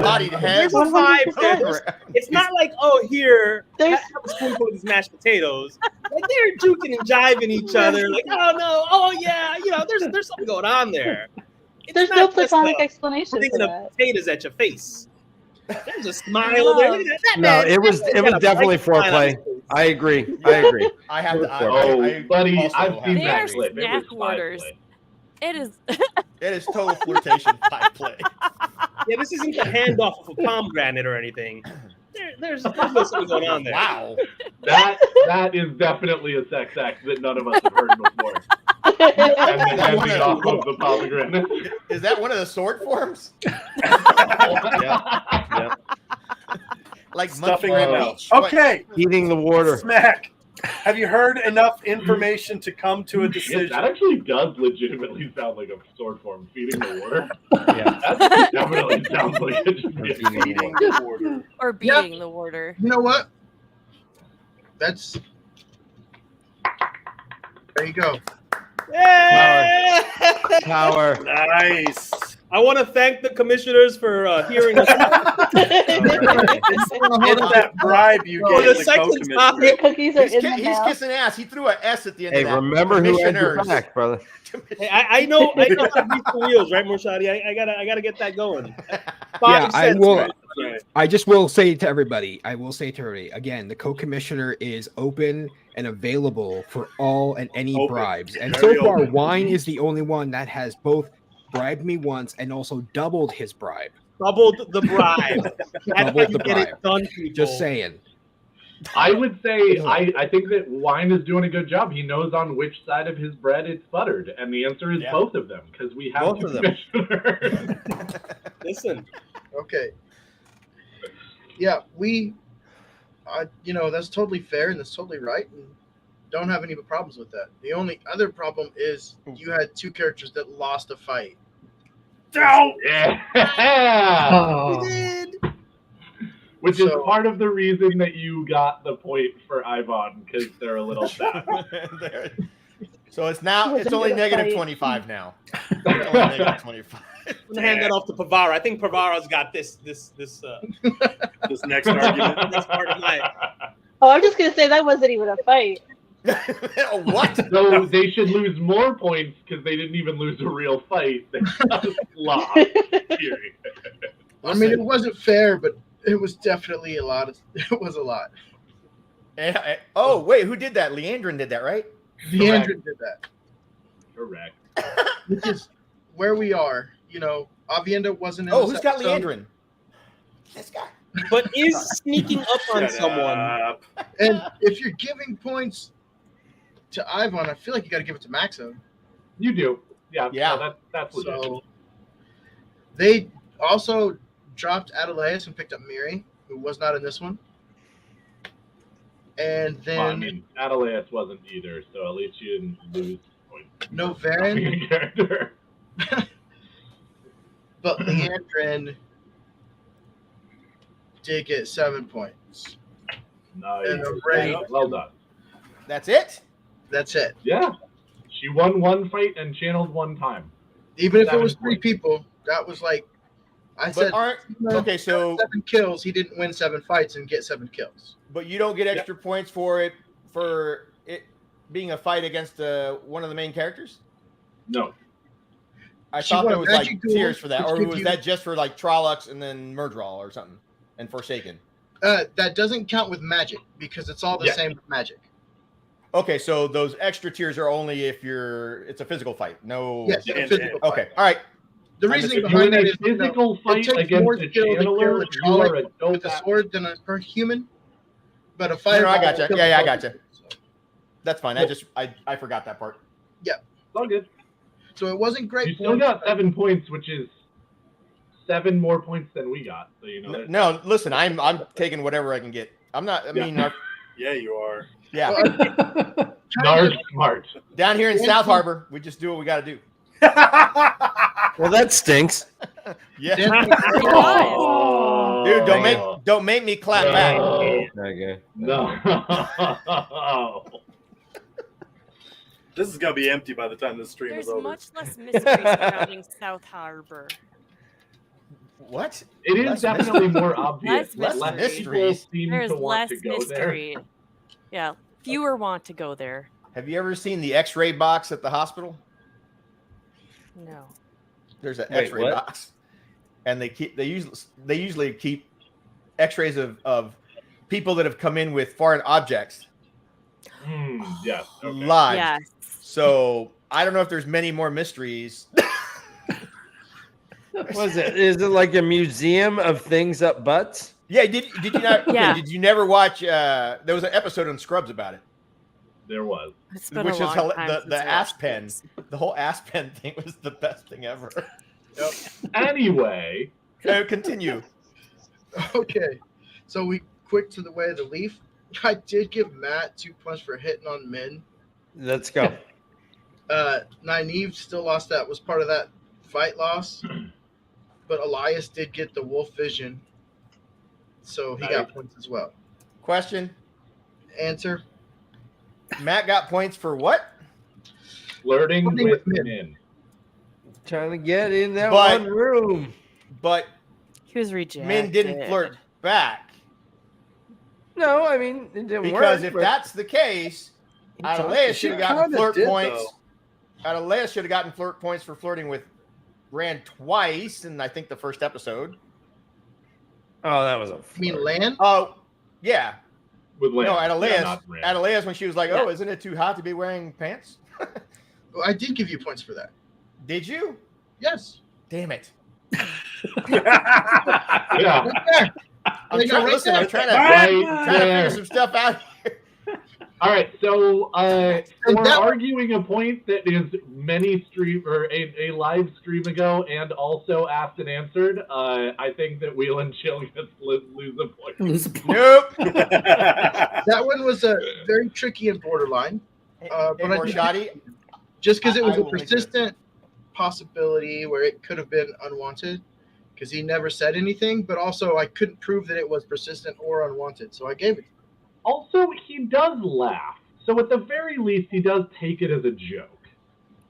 Bodied head. There's a vibe there. It's not like, oh, here, There's- have a spoonful of these mashed potatoes. Like they're juking and jiving each other. Like, oh no, oh yeah, there's something going on there. It's There's not no just, platonic explanation for putting the that. potatoes at your face. There's a smile there. Look at that No, man. it was That man's got a definitely bright smile on foreplay. his face. I agree. I agree. I have to. Oh, buddy, also I've have seen to They are that clip. It was snack five orders. play. It is. It is total flirtation by play. Yeah, this isn't the handoff of a pomegranate or anything. There's something going on there. Wow. That is definitely a sex act that none of us have heard before. And the handing off of the pomegranate. Is that one of the sword forms? Yeah. Like Stuffing Monkey right on now. Beach? What? Okay, Heating the water. Smack. Have you heard enough information to come to a Yeah, decision? that actually does legitimately sound like a sword form. Feeding the water. Yeah. That definitely sounds like it should be a Feeding sword Feeding form. the water. Or beating the water. You know what? That's there. You go. Yeah! Power. Nice. I want to thank the commissioners for hearing us. It's that bribe you Oh, gave the the second co-commissioner. topic. Your cookies are He's, in the he's mail. kissing ass. He threw an S at the end Hey, of that. remember who had your Commissioners. back, brother. Hey, I know how to beat the wheels, right, Morshadi? I gotta get that going. Yeah, I will. Right? I just will say to everybody, again, the co-commissioner is open and available for all and any Open. bribes. And Very so far, open. Wine is the only one that has both bribed me once and also doubled his bribe. Doubled the bribe. That's how Doubled you the get it bribe. done, people. Just saying. I would say I think that Wine is doing a good job. He knows on which side of his bread it's buttered, and the answer is Yeah. both of them because we have Both two of them. commissioners. Listen, Okay. Yeah, that's totally fair and that's totally right, and don't have any problems with that. The only other problem is you had two characters that lost a fight. Yeah. Oh, Which is So- part of the reason that you got the point for Ivan because they're a little sad. There. So it's now it's Wasn't only gonna negative fight. 25 now. It's only negative 25. I'm gonna hand that off to Pavara. I think Pavara's got this This next argument. this part of my. Oh, I'm just gonna say that wasn't even a fight. What? So they should lose more points because they didn't even lose a real fight. They just lost. Period. I mean, it wasn't fair, but it was definitely a lot. It was a lot. Oh wait, who did that? Leandrin did that, right? Leandrin did that, Correct. which is where we are. Avienda wasn't in Oh, this who's got episode, Leandrin? This guy. But is sneaking up on Shut someone. up. And if you're giving points to Ivan, I feel like you got to give it to Maxo. You do. Yeah. Yeah. No, that's legit. So they also dropped Adelaus and picked up Miri, who was not in this one. And then Well, I mean, Adelaus wasn't either, so at least you didn't lose points. no Dropping Varen, a character. but Leandrin did get 7 points. Nice. And a raid. Well done. That's it? That's it. Yeah. She won one fight and channeled one time. Even if it was 7 three points. people, that was like I But said. aren't okay, so 7 kills. He didn't win 7 fights and get 7 kills. but you don't get extra points for it being a fight against one of the main characters? No. I She thought won there a was like magic duel, tiers for that, which or gives was you- that just for like Trollocs and then Murdrawl or something and Forsaken? That doesn't count with magic because it's all the Yeah. same with magic. Okay, so those extra tiers are only if it's a physical fight. No. Yes, Yeah, a physical fight. Okay. All right. The I reasoning If you're in behind that a is physical fight takes against more a skill to kill channeler, a you are a Trolloc dope with a sword than a human. But a No, fireball. I gotcha. kills Yeah, I both gotcha. of them, so. That's fine. I forgot that part. It's all good. So it wasn't great. You still points, got but 7 points, which is 7 more points than we got. So you know. there's- No, listen, I'm taking whatever I can get. I'm not. I mean, Yeah, you are. yeah. kind Narc of- smart. Down here in Yeah. South Harbor, we just do what we got to do. Well, that stinks. Yeah, Oh, dude, don't make me clap back. No. Okay. No. This is gonna be empty by the time this stream There's is over. much less mystery surrounding South Harbor. What? It is Less definitely mystery. more obvious. Less Less mystery. people seem There's to want less to go mystery. Yeah, fewer want to go there. Have you ever seen the X-ray box at the hospital? No. There's an Wait, X-ray what? box, and they usually keep X-rays of people that have come in with foreign objects there. Yes. Okay. live. Yes. So I don't know if there's many more mysteries. What is it? Is it like a museum of things up butts? Yeah, did you not? Okay, Yeah. did you never watch? There was an episode on Scrubs about it, There was. It's been which a is long time since the I ass watched pen. this. The whole ass pen thing was the best thing ever. Anyway, Continue. Okay, so we quick to the way of the leaf. I did give Matt 2 points for hitting on men. Let's go. Nynaeve still lost that, was part of that fight loss. But Elias did get the wolf vision. So he got points as well. Question: Answer. Matt got points for what? flirting Flirting with with men. men. Trying to get in that But- one room. But He was rejected. men didn't flirt back No, I mean it didn't because work. if but- that's the case, Adelaide should have gotten kinda flirt did, points. though. Adelaide should have gotten flirt points for flirting with Rand twice in I think the first episode. oh, that was a. I mean, flirt. Lan? Oh, yeah. With Lance. No, Yeah, Adelaide. not Rand. Adelaide when she was like, Yeah. "Oh, isn't it too hot to be wearing pants?" Well, I did give you points for that. Did you? Yes. Damn it! Yeah. Right there. I'm There you go, trying. right Listen, there. I'm trying to Right figure there. some stuff out. All right, so And for that- arguing a point that is many stream or a live stream ago and also asked and answered, I think that Wheel and Chill gets lose a point. Lose a point. Nope. That one was a very tricky and borderline. Hey, But I more did- shoddy. Just because it was I a will make this. persistent possibility where it could have been unwanted, because he never said anything, but also I couldn't prove that it was persistent or unwanted, so I gave it. Also, he does laugh, so at the very least, he does take it as a joke.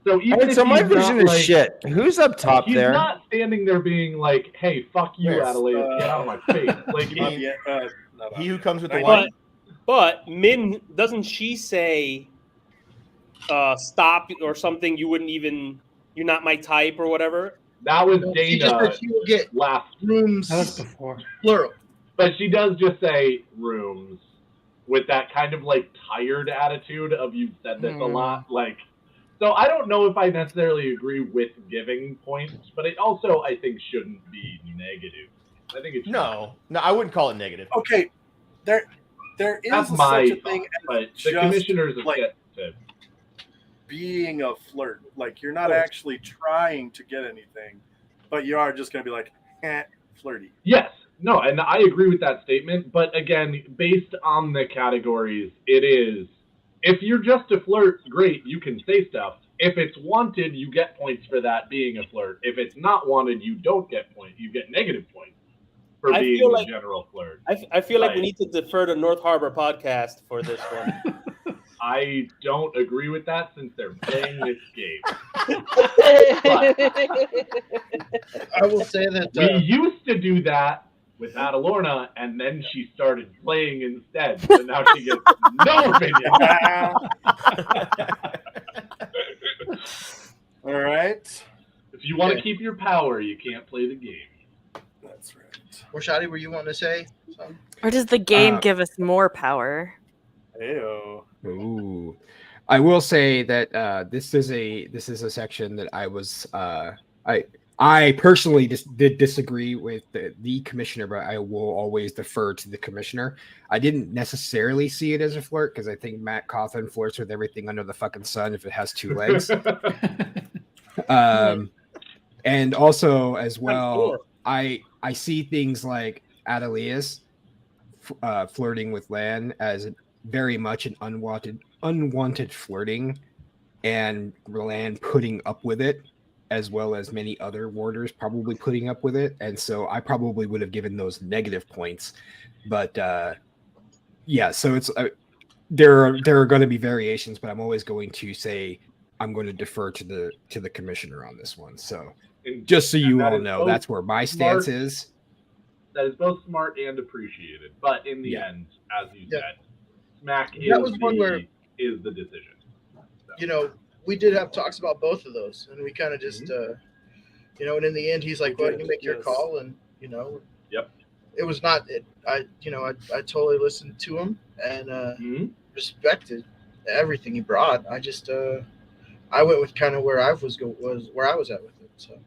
So even All right, if so my he's version not, is like, shit. Who's up top he's there? not standing there being like, "Hey, fuck you, Yes, Adelaide, get out of my face." Like, He- Not yet, not He who yet. comes with the Not wine. But Min, doesn't she say stop or something? You're not my type or whatever. that was She just Dana said she will get last, rooms That was before. plural. but she does just say rooms with that kind of like tired attitude of you've said this a lot. Like, so I don't know if I necessarily agree with giving points, but it also I think shouldn't be negative. I think it should. No, I wouldn't call it negative. Okay, there is That's such my a thought, thing as but the just, commissioners have like, said to being a flirt. Like you're not actually trying to get anything, but you are just gonna be like, flirty. Yes, no, and I agree with that statement. But again, based on the categories, it is if you're just a flirt, great, you can say stuff. If it's wanted, you get points for that being a flirt. If it's not wanted, you don't get points. You get negative points for I being feel a like- general flirt. I feel like we Right. need to defer to North Harbor podcast for this one. I don't agree with that since they're playing this game. I will say that We used to do that with Adalorna, and then she started playing instead. So now she gets no opinion. All right, If you want to Okay. keep your power, you can't play the game. that's right. Rashadi, were you wanting to say something? Or does the game Uh, give us more power? Heyo. Ooh. I will say that this is a section that I was I personally did disagree with the commissioner, but I will always defer to the commissioner. I didn't necessarily see it as a flirt because I think Matt Cawthon flirts with everything under the fucking sun if it has two legs. And also as well, I see things like Adelias flirting with Lan as very much an unwanted flirting, and Lan putting up with it, as well as many other warders probably putting up with it. And so I probably would have given those negative points. But yeah, so it's there are going to be variations, but I'm always going to say I'm going to defer to the commissioner on this one. So And just so you that all is know, both that's where my stance smart- is. That is both smart and appreciated. But in the Yeah. end, as you Yeah. said, Smack That was one where- is the decision. You know, we did have talks about both of those, and we kind of just, you know, and in the end, he's like, We "Well, did, you make your yes. call," and you know, Yep. it was not. I totally listened to him and Mhm. respected everything he brought. I just, I went with kind of where I was where I was at with it. So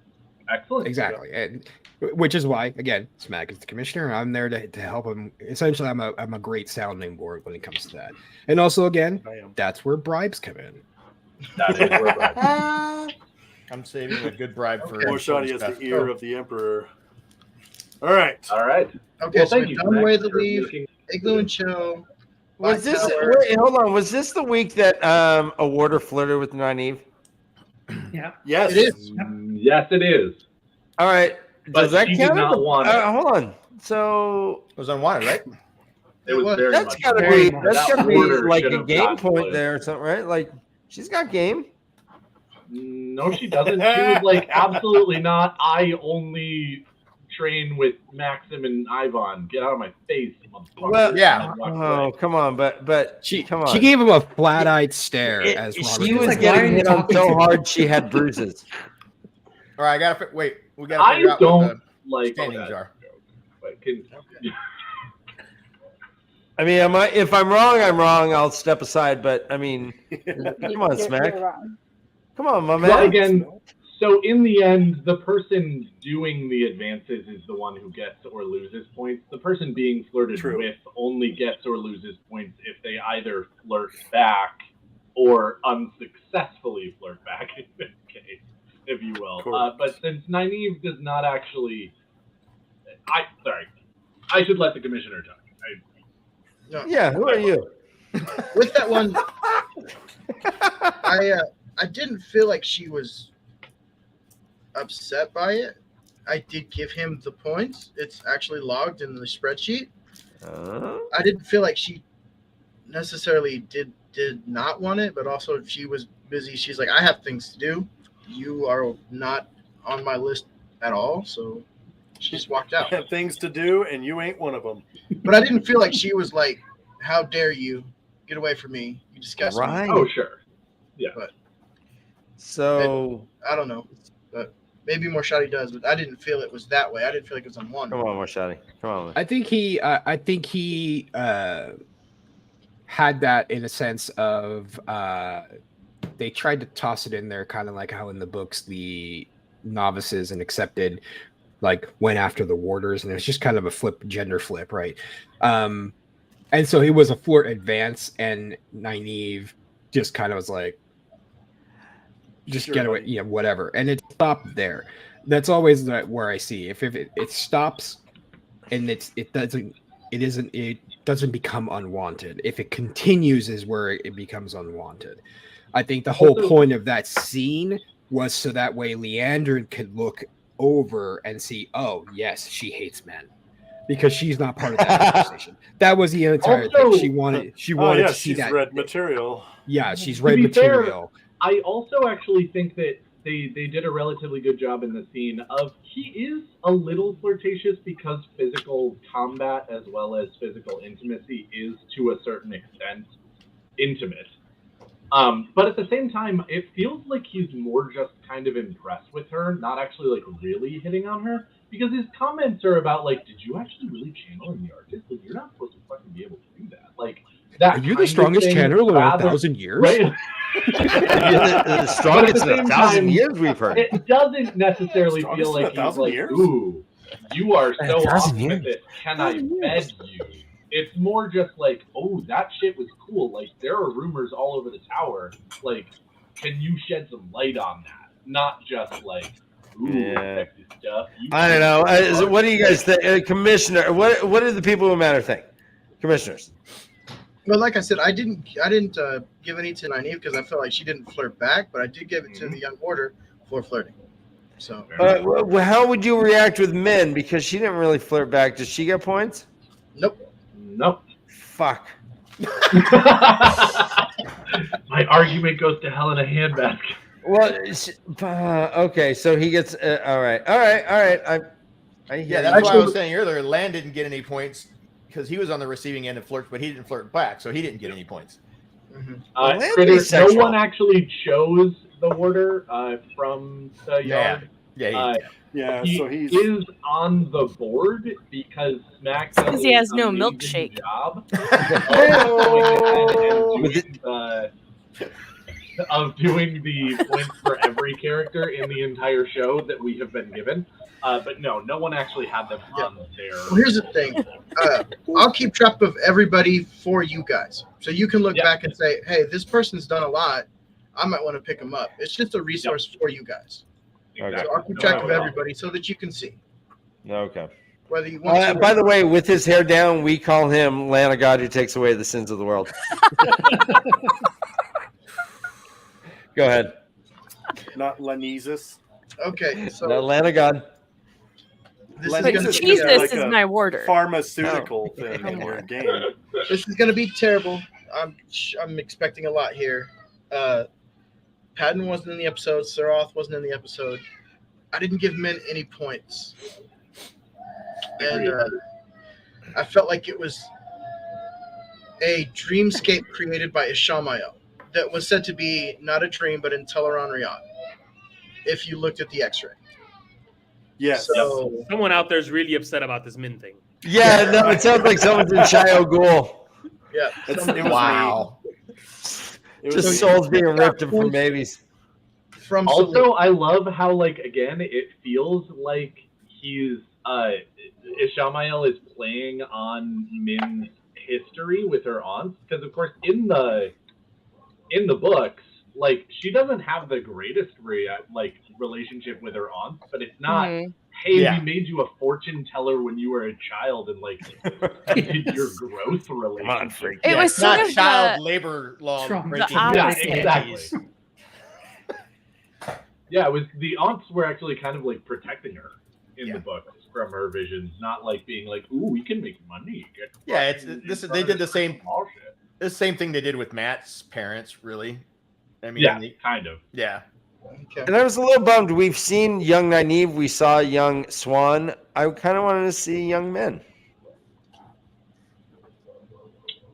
Excellent. Exactly, and which is why, again, Smack is the commissioner. I'm there to help him. Essentially, I'm a great sounding board when it comes to that. And also, again, I am. that's where bribes come in. That is where we're at. I'm saving a good bribe for Morshadi is stuff. the ear of the emperor. All right. All right. okay, Well, so thank we you, done Smack, Way the for Leave, making- Igloo and Chill. Was Black this Tower. wait, hold on? Was this the week that a warder flirted with Nynaeve? Yeah. Yes. It is. Yes, it is. All right. But Does that she did count? not want it. Hold on. So It was unwanted, right? It was was. very that's much. gotta Very be much. that's That gotta be order like should a have game gotten point played. there or something, right? Like she's got game. No, she doesn't. She was like, absolutely not. I only train with Maxim and Ivan. Get out of my face, motherfucker. Well, yeah. And walk Oh, away. come on, but She come on. She gave him a flat-eyed stare It- as she Robert was like, did. why are getting you hit on talking so to me? hard she had bruises. All right, I gotta wait. We gotta I figure out don't what like the standings that are. joke. But can, I mean, if I'm wrong, I'm wrong. I'll step aside. But I mean, come on, Smack. You're wrong. Come on, my well, man. again, so in the end, the person doing the advances is the one who gets or loses points. The person being flirted True. with only gets or loses points if they either flirt back or unsuccessfully flirt back in this case, if you will. Correct. But since Nynaeve does not actually, I should let the commissioner talk. Yeah, who are you? With that one, I didn't feel like she was upset by it. I did give him the points. It's actually logged in the spreadsheet. I didn't feel like she necessarily did not want it, but also if she was busy, she's like, I have things to do. You are not on my list at all, so she just walked out. Have things to do, and you ain't one of them. But I didn't feel like she was like, how dare you get away from me? You disgust me. Right. Oh, sure. So I don't know, but maybe Morshadi does, but I didn't feel it was that way. I didn't feel like it was unwanted. come on, Morshadi. Come on. I think he had that in a sense of they tried to toss it in there, kind of like how in the books the novices and accepted like went after the warders, and it was just kind of a gender flip, right? And so he was a flirt advance, and Nynaeve just kind of was like, just Sure, get away, buddy. yeah, whatever. And it stopped there. That's always where I see if it stops and it doesn't become unwanted. If it continues is where it becomes unwanted. I think the whole Also- point of that scene was so that way Leander could look over and see, oh yes, she hates men. Because she's not part of that conversation. That was the entire Also- thing. She wanted Oh yeah, to see she's that. read material. Yeah, she's To read be fair, material. I also actually think that they did a relatively good job in the scene of he is a little flirtatious because physical combat as well as physical intimacy is to a certain extent intimate. But at the same time, it feels like he's more just kind of impressed with her, not actually like really hitting on her. Because his comments are about like, did you actually really channel in the Arctic? Like, you're not supposed to fucking be able to do that. Like that. Are you kind the of strongest thing, channeler in rather- 1,000 years? Right? the strongest in But at the 1,000 same time, years we've heard. It doesn't necessarily Strongest feel in like he's 1,000 like, years? ooh, you are In so 1,000 off with years. it. Can I bed you? It's more just like, oh, that shit was cool. Like, there are rumors all over the tower. Like, can you shed some light on that? Not just like, ooh, Yeah. sexy stuff. You I don't know. What do you guys think, Commissioner? What do the people who matter think? Commissioners. Well, like I said, I didn't give any to Nynaeve because I felt like she didn't flirt back, but I did give it to the young warder for flirting. So How would you react with men? Because she didn't really flirt back. Does she get points? nope. Nope. Fuck. My argument goes to hell in a handbasket. Well, okay, so he gets all right. I hear Yeah, that's why I Actually- was saying earlier. Land didn't get any points because he was on the receiving end of flirt, but he didn't flirt back, so he didn't get any points. Mhm. Well, that's Critter, no asexual. one actually chose the warder from the Yeah. yard. Yeah, Yeah, He so he's is on the board because Smack does Because he has an no amazing milkshake. job of doing the points for every character in the entire show that we have been given. But no one actually had them on their. Well, here's the thing. I'll keep track of everybody for you guys, so you can look back and say, "Hey, this person's done a lot. I might want to pick them up." It's just a resource for you guys. Okay. So I'll keep track of everybody so that you can see Okay. whether you want to. By the way, with his hair down, we call him Lamb of God who takes away the sins of the world. Go ahead. not Lanesis. Okay, so No, Lamb of God. this is But But gonna Jesus be, Jesus like is a my warder. Pharmaceutical Oh. thing in Come your on. game. this is gonna be terrible. I'm expecting a lot here. Patton wasn't in the episode. Saroth wasn't in the episode. I didn't give men any points, and I felt like it was a dreamscape created by Ishamael that was said to be not a dream but in Teleron Riyadh. If you looked at the X-ray, Yes. so Someone out there is really upset about this Min thing. Yeah, no, it sounds like someone's in Shio Ghul. yeah, It was Wow. It was Just me. souls being ripped from babies. from Also, I love how, like, again, it feels like he's Ishamael is playing on Min's history with her aunts, because of course in the books, like, she doesn't have the greatest relationship with her aunts, but it's not, Mhm. hey, Yeah. we made you a fortune teller when you were a child and like ended your growth relationship. It was it's not sort of child the- labor law Trump. breaking. The Yeah, opposite. exactly. Yeah, it was the aunts were actually kind of like protecting her in the books from her visions, not like being like, "Ooh, we can make money." Yeah, they did the same. The same thing they did with Matt's parents, really. I mean, Yeah, kind of. Yeah. Okay. And I was a little bummed. We've seen young Nynaeve. We saw young Swan. I kind of wanted to see young men.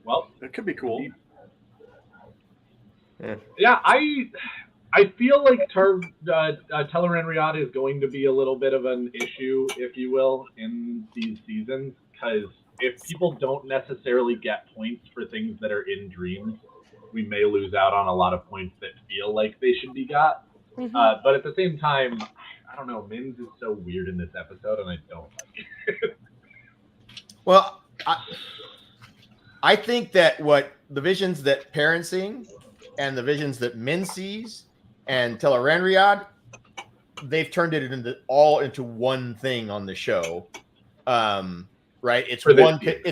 Well, It could be cool. yeah, I feel like Teleran Riyadh is going to be a little bit of an issue, if you will, in these seasons, because if people don't necessarily get points for things that are in dreams, we may lose out on a lot of points that feel like they should be got. Mhm. But at the same time, I don't know, Mims is so weird in this episode, and I don't like it. Well, I think that what the visions that Perrin seeing and the visions that Min sees and Teleran Riyadh, they've turned it into one thing on the show. Right? It's For this one. season.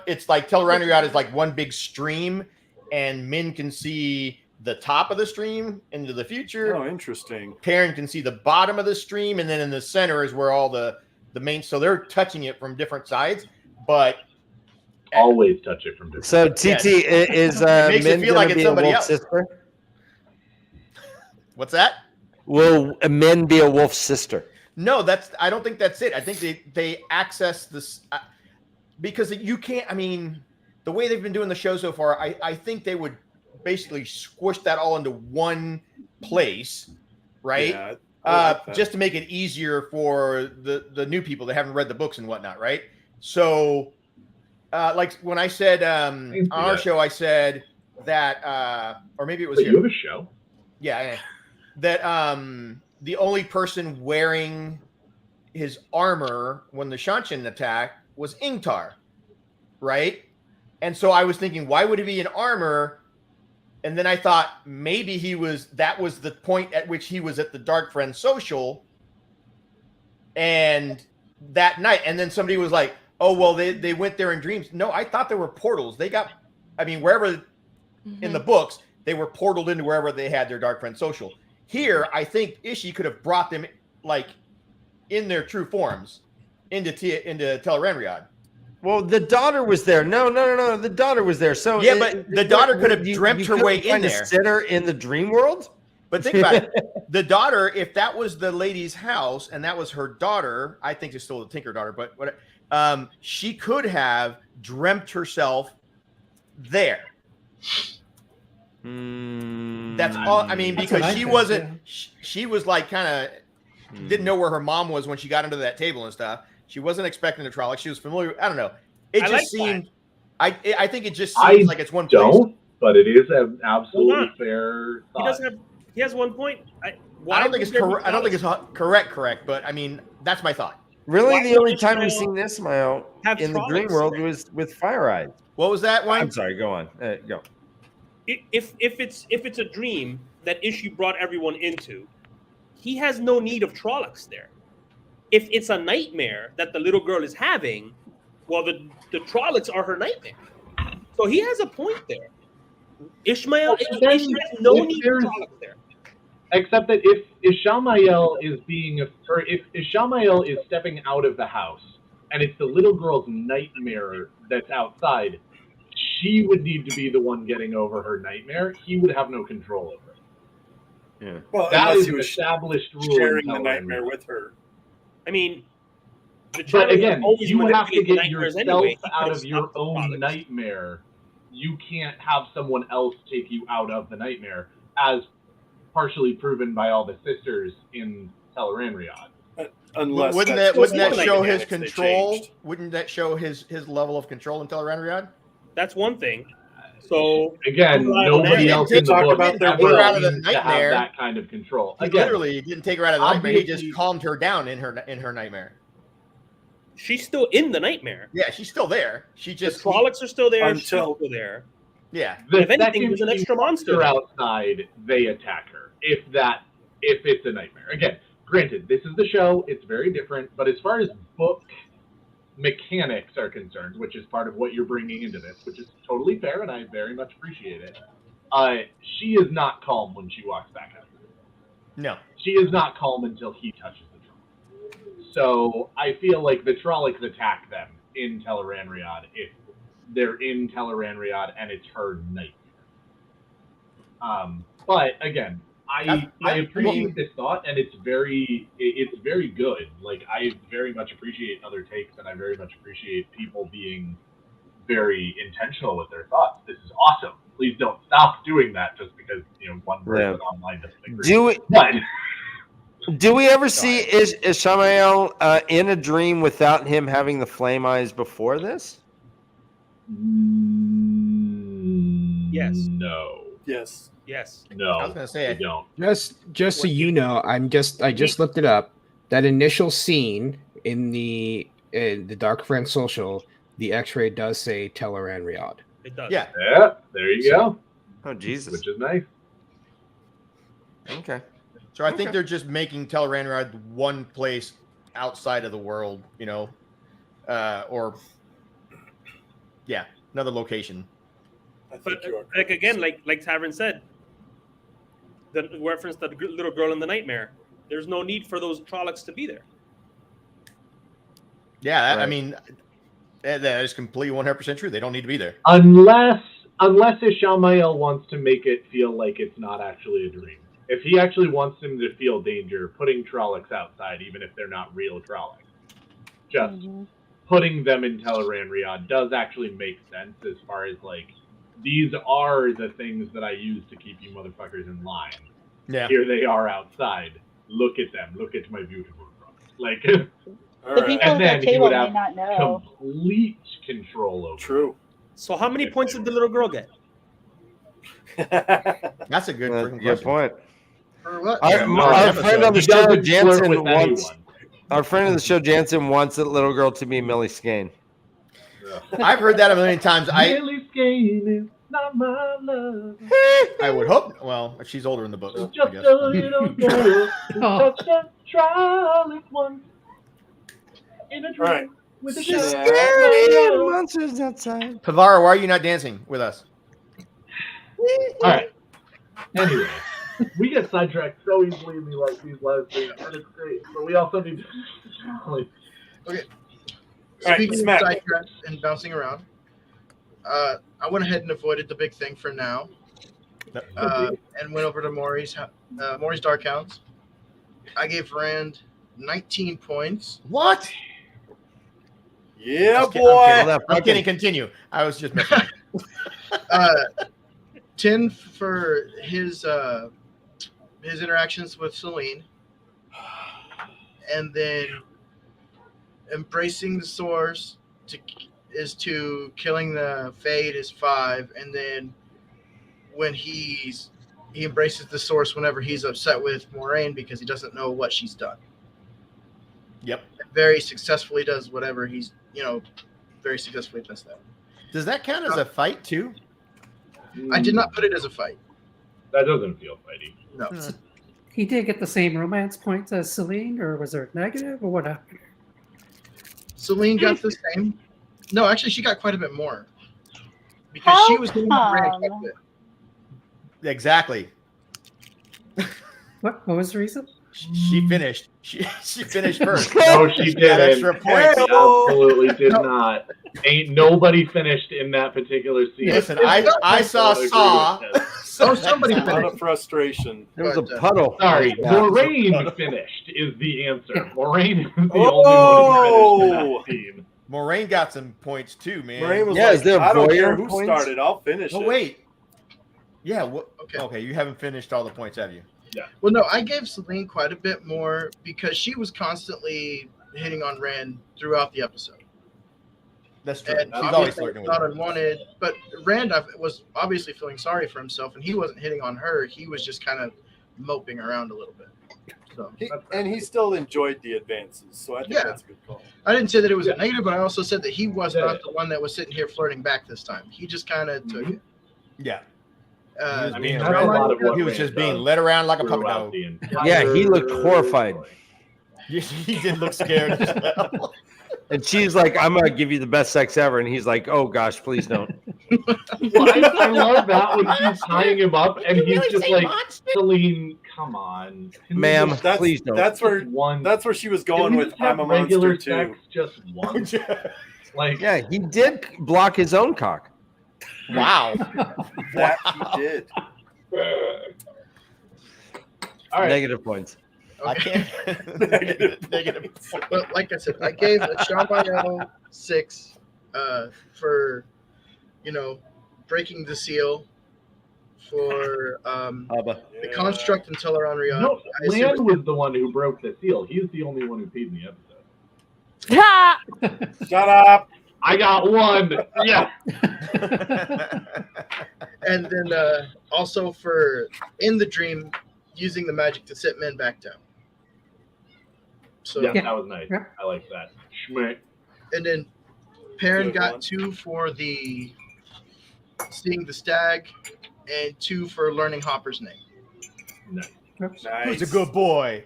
It's like Teleran Riyadh is like one big stream, and Min can see the top of the stream into the future. Oh, interesting. Perrin can see the bottom of the stream, and then in the center is where all the main. So they're touching it from different sides, but Always touch it from different. So TT is makes it Min feel gonna like it's be a somebody wolf else. sister? what's that? Will Min be a wolf sister? No, I don't think that's it. I think they access this because you can't. I mean, the way they've been doing the show so far, I think they would basically squish that all into one place, right? Yeah, I like that. Just to make it easier for the new people that haven't read the books and whatnot, right? So, like when I said on our show, I said that, or maybe it was But here. you have a show. Yeah, that the only person wearing his armor when the Shanshan attacked was Ingtar, right? And so I was thinking, why would he be in armor? And then I thought maybe that was the point at which he was at the Dark Friend social. And that night, and then somebody was like, oh, well, they went there in dreams. No, I thought there were portals. Wherever in the books, they were portaled into wherever they had their Dark Friend social. Here, I think Ishii could have brought them like in their true forms into Teleran Riyadh. Well, the daughter was there. No. The daughter was there. So Yeah, but the daughter could have dreamt her way in couldn't find a there. sitter in the dream world. But think about it. The daughter, if that was the lady's house and that was her daughter, I think it's still the Tinker daughter, but what she could have dreamt herself there. That's all. I mean, That's what because I she think, wasn't, yeah. she was like kind of didn't know where her mom was when she got into that table and stuff. She wasn't expecting the Trollocs. She was familiar. I don't know. It I just like that. seemed. I think it just I seems like it's one place. Don't, but it is an Hold absolutely on. fair He thought. does have. He has one point. I don't think it's correct. I don't think it's correct. But I mean, that's my thought. Really, Why the don't only time Ishmael we've seen this, Mayo, have in the dream Trollocs? world was with Fire Eyes. What was that, Wayne? I'm sorry. Go on. Go. If it's a dream that Ishu brought everyone into, he has no need of Trollocs there. If it's a nightmare that the little girl is having, well, the Trollocs are her nightmare. So he has a point there. Ishmael has no need for Trollocs there. Except that if Ishmael is if Ishmael is stepping out of the house and it's the little girl's nightmare that's outside, she would need to be the one getting over her nightmare. He would have no control over it. Yeah. Well, That unless is he an was established rule. in sharing the Telegram. nightmare with her. I mean, the But child again, always you have to manipulate the get nightmares yourself anyway. He out could of your stop the own Trollocs. nightmare. You can't have someone else take you out of the nightmare, as partially proven by all the sisters in Tel'aran'rhiod. Unless Wouldn't that's that just show one his mechanics they control? changed. Wouldn't that show his level of control in Tel'aran'rhiod? That's one thing. So Again, Rely on nobody that. else in the Talk book about their ever will. Out of the needs to have nightmare. that kind of control. He Again, literally didn't take her out of the nightmare. He just obviously- calmed her down in her nightmare. she's still in the nightmare. Yeah, she's still there. She The just Trollocs are still there. She's Until- still there. yeah. the If anything, second there's an she extra walks monster her there. outside, they attack her. If it's a nightmare. Again, granted, this is the show. It's very different. But as far as book mechanics are concerned, which is part of what you're bringing into this, which is totally fair, and I very much appreciate it. She is not calm when she walks back out. No. She is not calm until he touches the Trolloc. So I feel like the Trollocs attack them in Tel'aran'rhiod if they're in Tel'aran'rhiod and it's her nightmare. But again, I appreciate this thought, and it's very good. Like, I very much appreciate other takes, and I very much appreciate people being very intentional with their thoughts. This is awesome. Please don't stop doing that just because one person online doesn't agree. Do we ever see Ishmael in a dream without him having the flame eyes before this? Yes. No. Yes. Yes. No. I was gonna say, I don't. Just so you know, I just looked it up. That initial scene in the Dark Friend social, the X-ray does say Tel'aran'rhiod. It does. Yeah. Yeah, there you go. Oh Jesus. Which is nice. Okay. So I think they're just making Tel'aran'rhiod one place outside of the world, or another location. I think But you are like again, like Tavern said, the reference to the little girl in the nightmare. There's no need for those Trollocs to be there. Yeah, I Right. mean, that is completely 100% true. They don't need to be there. Unless Ishmael wants to make it feel like it's not actually a dream. If he actually wants him to feel danger, putting Trollocs outside, even if they're not real Trollocs, just putting them in Tel'aran'rhiod does actually make sense as far as like, these are the things that I use to keep you motherfuckers in line. Yeah. Here they are outside. Look at them. Look at my beautiful Trollocs. Like, All The right. people at And that then he table would may have not know. complete control over. True. So how many points did the little girl get? That's a good freaking Good question. point. For what? Our friend on the He show, doesn't flirt Jansen, with wants anyone. our friend of the show, Jansen, wants that little girl to be Millie Skane. I've heard that a million times. Millie Skane is not my love. I would hope. Well, she's older in the book. I Just guess. a little girl who Oh. touched a Trolloc once in a dream Right. with a She's girl. Scary monsters outside. Pavara, why are you not dancing with us? All right. Anyway, we get sidetracked so easily in these live streams, and it's great. But we also need to. Speaking of smack. sidetrack and bouncing around, I went ahead and avoided the big thing for now, and went over to Maury's Dark Hounds. I gave Rand 19 points. What? Yeah, I'm kidding, boy. I'm kidding. Continue. I was just messing. 10 for his interactions with Celine, and then embracing the source to killing the Fade is 5, and then when he embraces the source whenever he's upset with Moraine because he doesn't know what she's done. Yep. And very successfully does whatever he's very successfully does that. Does that count as a fight too? I did not put it as a fight. That doesn't feel fighty. No. He did get the same romance points as Celine, or was there negative, or what happened? Celine got the same. No, actually, she got quite a bit more because she was doing Rand quite a bit. Exactly. What was the reason? She finished. She finished first. No, she got didn't. extra points. She absolutely did not. Ain't nobody finished in that particular scene. Listen, I saw Saw. Somebody A lot finished. of frustration. There was a puddle. Sorry, Yeah. Moraine finished is the answer. Moraine is the only Oh! one who finished in that scene. Moraine got some points too, man. Moraine was Yeah, is there I don't care voyeur who points? started. I'll finish Oh it. wait. Yeah. Okay. Okay. You haven't finished all the points, have you? Well, no, I gave Celine quite a bit more because she was constantly hitting on Rand throughout the episode. That's true. And She's always obviously flirting with not her. unwanted, but Rand was obviously feeling sorry for himself, and he wasn't hitting on her. He was just kind of moping around a little bit. So And he still enjoyed the advances, so I think Yeah. that's a good call. I didn't say that it was a negative, but I also said that he was not the one that was sitting here flirting back this time. He just kind of took it. Yeah. I mean, that's a lot of what He was Rand just being does led around like a puppy throughout dog. the entire Yeah, he looked horrified. He did look scared as well. And she's like, I'm going to give you the best sex ever. And he's like, oh, gosh, please don't. Well, I love that when she's tying him up and he's just like, Celine, come on. Can we Ma'am, just please don't. That's where one she was can going we with just have I'm a regular monster too. sex just once? Like, Yeah, he did block his own cock. Wow. That he did. all right. Negative points. I can't. Negative. But like I said, I gave Sean Baio 6 for breaking the seal, for the construct and Teleron Rion. No, I assume Lan was the one who broke the seal. He's the only one who peed in the episode. Ha! Shut up. I got one. Yeah. and then also for in the dream using the magic to sit men back down. So Yeah, that was nice. Yeah. I like that. Schmick. and then Perrin Good got one. 2 for the seeing the stag and 2 for learning Hopper's name. Nice. Nice. Who's a good boy?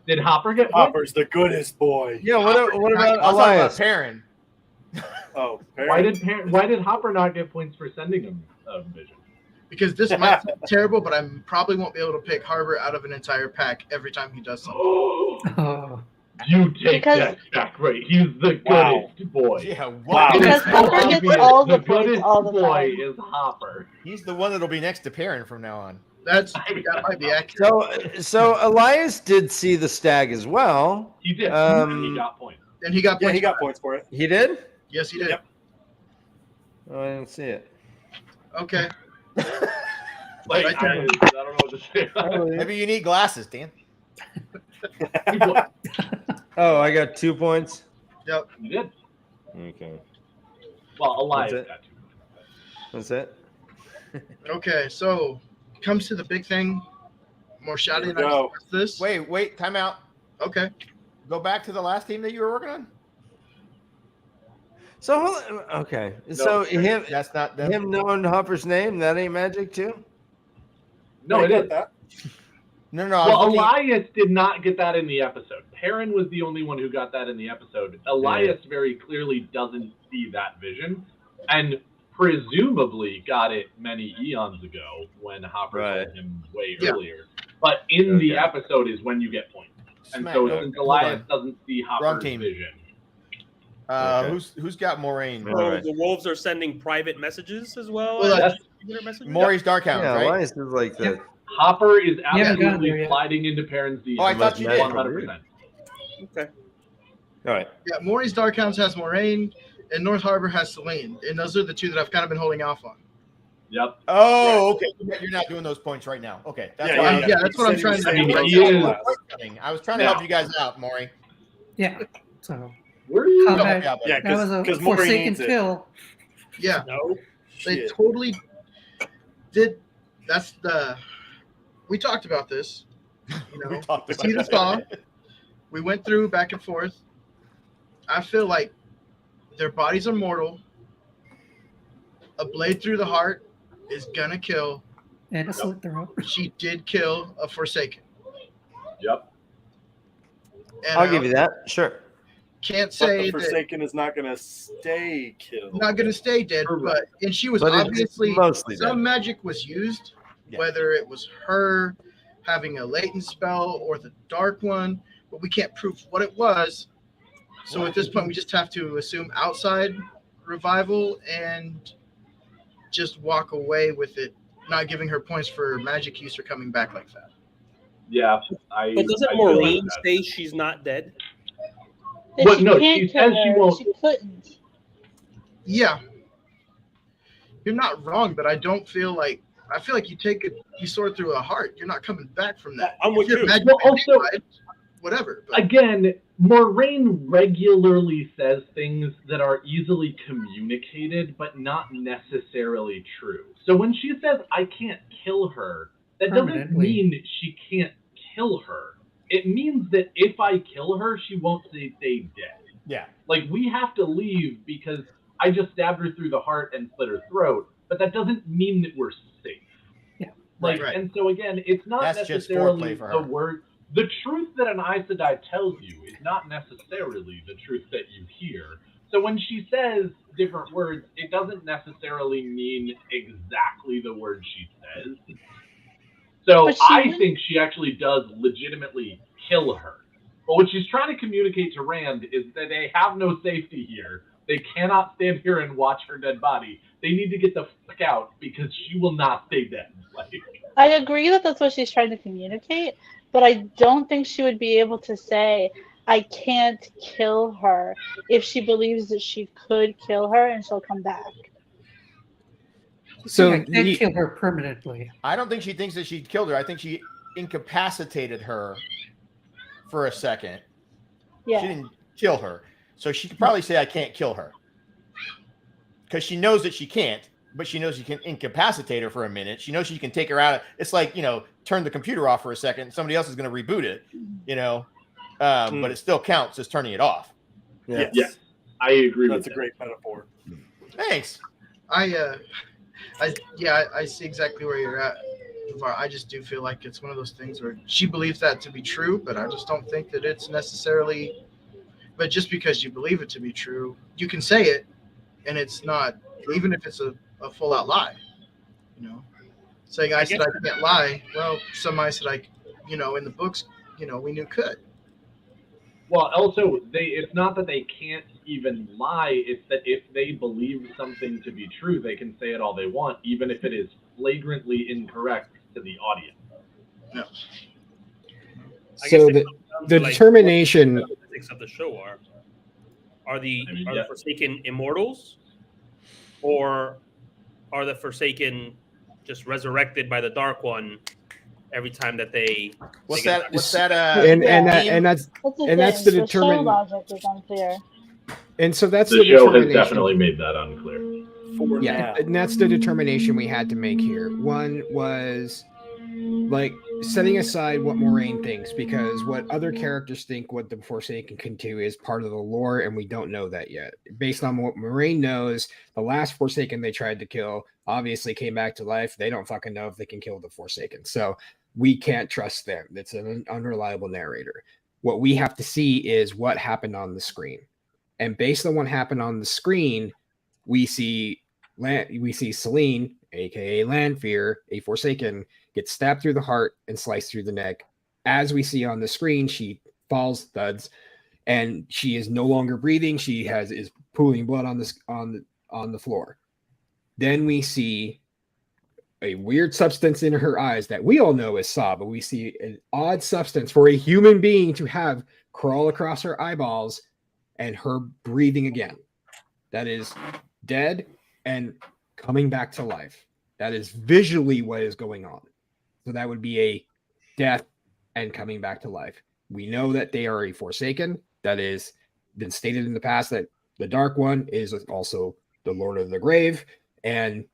Did Hopper get one? Hopper's the goodest boy. Yeah, what about I was talking about Elias? Perrin. Oh, Why did Hopper not get points for sending him a vision? Because this might sound terrible, but I probably won't be able to pick Harbor out of an entire pack every time he does something. Oh, You take Because- that back, right? He's the Wow. goodest boy. Yeah, Wow. wow. It is Because Hopper gets obvious all the points goodest all the boy time. is Hopper. He's the one that'll be next to Perrin from now on. That might be accurate. So Elias did see the stag as well. He did. Um, and he got points. And he got Yeah, points. he got points for it. He did? Yes, he did. Yep. Oh, I didn't see it. Okay. Like, Right I there. don't know what to say. Maybe you need glasses, Dan. Oh, I got 2 points. Yep. You did. Okay. Well, Elias That's it. got 2 points. That's it. Okay. So comes to the big thing. More shouting. Here we go. This. Wait, time out. Okay. Go back to the last team that you were working on. So, okay. So him That's not them. him knowing Hopper's name, that ain't magic too? No, I it get is. that. No, I Well, was looking- Elias did not get that in the episode. Perrin was the only one who got that in the episode. Elias very clearly doesn't see that vision, and presumably got it many eons ago when Hopper Right. told him way Yeah. earlier. But in the Okay. episode is when you get points. And Smack. so No, since hold Elias on. doesn't see Wrong Hopper's team. vision, Okay. Who's got Moraine? So All right. the wolves are sending private messages as well. Well, as that's- regular messages? Maury's Darkhounds, Yeah, right? Elias is like that. Hopper is haven't gotten there absolutely yet. sliding into Perrin's D. Oh, I thought you did. 100%. Okay. All right. Yeah, Maury's Darkhounds has Moraine, and North Harbor has Selene, and those are the two that I've kind of been holding off on. Yep. Oh, okay. You're not doing those points right now. Okay, that's Yeah, why. yeah, Yeah, that's what I'm trying to I mean, do. he is. I was trying to help you guys out, Maury. Yeah. So Where are you? Combat- Yeah, but- Yeah, that was a because Maury forsaken needs it. kill. Yeah, No. they Shit. totally did. That's the. We talked about this. You know, We talked the about season it. saw. We went through back and forth. I feel like their bodies are mortal. A blade through the heart is gonna kill. And a slit throat. She did kill a Forsaken. Yep. And I'll give you that. Sure. Can't But say the that Forsaken is not going to stay killed. not gonna stay dead, but and she was But it's obviously mostly some dead. magic was used, Yeah. whether it was her having a latent spell or the dark one, but we can't prove what it was. So at this point, we just have to assume outside revival and just walk away with it, not giving her points for magic use or coming back like that. Yeah. But doesn't I feel like Maureen that. say she's not dead? That What? she No, can't she kill says she her, won't. She couldn't. Yeah, you're not wrong, but I don't feel like I feel like you sort through a heart. You're not coming back from that. I'm with If you're you. magic Well, also- inside, whatever. But Again, Moraine regularly says things that are easily communicated, but not necessarily true. So when she says, I can't kill her, that doesn't Permanently. mean she can't kill her. It means that if I kill her, she won't stay dead. Yeah. Like, we have to leave because I just stabbed her through the heart and slit her throat, but that doesn't mean that we're safe. Yeah. Like, Right. and so again, it's not That's just necessarily foreplay for the her. word. The truth that an Aes Sedai tells you is not necessarily the truth that you hear. So when she says different words, it doesn't necessarily mean exactly the word she says. So But she I did- think she actually does legitimately kill her. But what she's trying to communicate to Rand is that they have no safety here. They cannot stand here and watch her dead body. They need to get the fuck out because she will not stay dead. Like, I agree that that's what she's trying to communicate, but I don't think she would be able to say, I can't kill her if she believes that she could kill her and she'll come back. So I can't the- kill her permanently. I don't think she thinks that she killed her. I think she incapacitated her for a second. She Yeah. didn't kill her. So she could probably say, I can't kill her. Because she knows that she can't, but she knows she can incapacitate her for a minute. She knows she can take her out. It's like, turn the computer off for a second. Somebody else is going to reboot it, but it still counts as turning it off. Yeah. yes, I agree That's with a that. great metaphor. Thanks. I see exactly where you're at. Var. I just do feel like it's one of those things where she believes that to be true, but I just don't think that it's necessarily. But just because you believe it to be true, you can say it, and it's not, even if it's a full out lie. Saying I said I can't lie. Well, some I said in the books, we knew could. Well, also, it's not that they can't even lie. It's that if they believe something to be true, they can say it all they want, even if it is flagrantly incorrect to the audience. No. I So guess it the comes down the to, like, determination. what the physics of the show are the I mean, are yeah. the Forsaken immortals, or are the Forsaken just resurrected by the Dark One every time that they? What's they get that? What's that? and that's That's the And that's the thing. Show determin- logic is unclear. and so that's The the show has determination. definitely made that unclear. For Yeah, now. and that's the determination we had to make here. One was like setting aside what Moraine thinks, because what other characters think what the Forsaken can do is part of the lore, and we don't know that yet. Based on what Moraine knows, the last Forsaken they tried to kill obviously came back to life. They don't fucking know if they can kill the Forsaken, so we can't trust them. It's an unreliable narrator. What we have to see is what happened on the screen, and based on what happened on the screen, we see Selene, aka Lanfear, a Forsaken, get stabbed through the heart and sliced through the neck. As we see on the screen, she falls, thuds, and she is no longer breathing. She is pooling blood on the floor. Then we see a weird substance in her eyes that we all know is SAW, but we see an odd substance for a human being to have crawl across her eyeballs and her breathing again. That is dead and coming back to life. That is visually what is going on. So that would be a death and coming back to life. We know that they are a Forsaken. That is been stated in the past that the Dark One is also the Lord of the Grave, and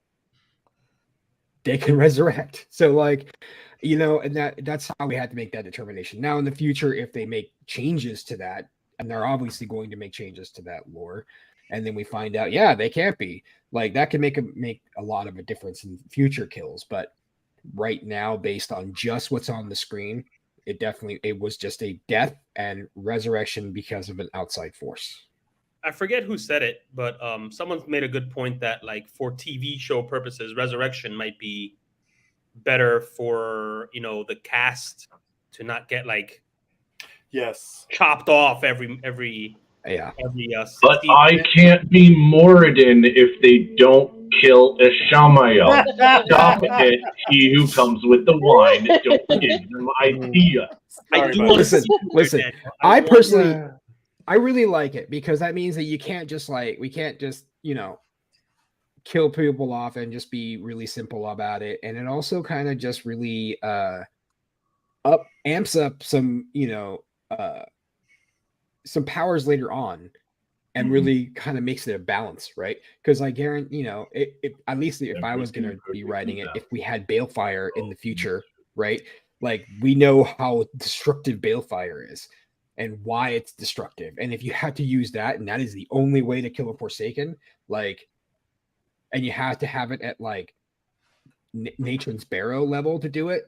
they can resurrect. So, like, you know, and that's how we had to make that determination. Now, in the future, if they make changes to that, and they're obviously going to make changes to that lore, and then we find out, yeah, they can't be, like, that can make a lot of a difference in future kills. But right now, based on just what's on the screen, it was just a death and resurrection because of an outside force. I forget who said it, but someone made a good point that, like, for TV show purposes, resurrection might be better for, you know, the cast to not get, like, chopped off every but I can't be Moradin if they don't kill Ishamael. Stop it, he who comes with the wine. Don't give them ideas. Listen. I personally, I really like it because that means that we can't just, you know, kill people off and just be really simple about it. And it also kind of just really amps up some, you know, some powers later on, and really kind of makes it a balance, right? Because I guarantee, you know, at least if I was going to be writing it, if we had Balefire in the future, right? Like, we know how destructive Balefire is and why it's destructive. And if you had to use that, and that is the only way to kill a Forsaken, like, and you have to have it at, like, Natron's Barrow level to do it,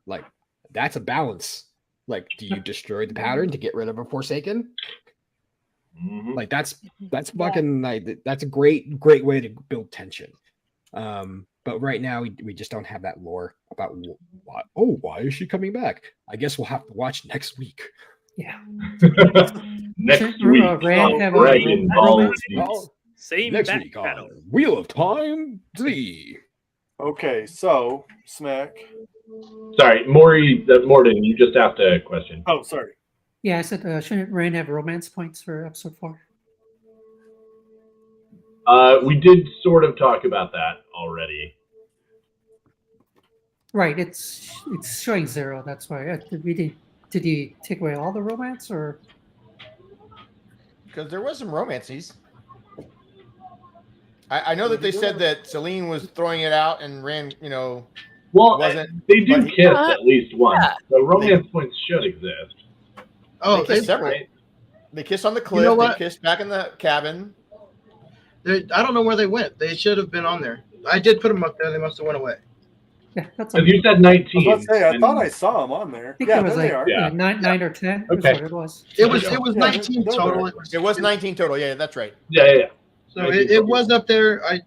like, that's a balance. Like, do you destroy the pattern to get rid of a Forsaken? Mm-hmm. Like, that's fucking, like, that's a great way to build tension. But right now we just don't have that lore about why is she coming back? I guess we'll have to watch next week. Yeah. Next week. Same next back week panel. on Wheel of Time 3. Okay, so Smack. Sorry, Morden, you just asked a question. Oh, sorry. Yeah, I said, shouldn't Rain have romance points for episode 4? We did sort of talk about that already. Right, it's showing 0. That's why. Did he take away all the romance, or? Because there was some romances. I know that they said that Celine was throwing it out and ran, you know. Well, they do kiss at least once. So romance points should exist. Oh, they kiss several. They kiss on the cliff. You know what? They kiss back in the cabin. I don't know where they went. They should have been on there. I did put them up there. They must have went away. Yeah, that's. Because you said 19. I was about to say, I thought I saw them on there. I think Yeah, it was there like they are. yeah, 9 or 10. Okay. Is what it was. It was 19 total. It was 19 total. Yeah, that's right. Yeah. So it was up there. I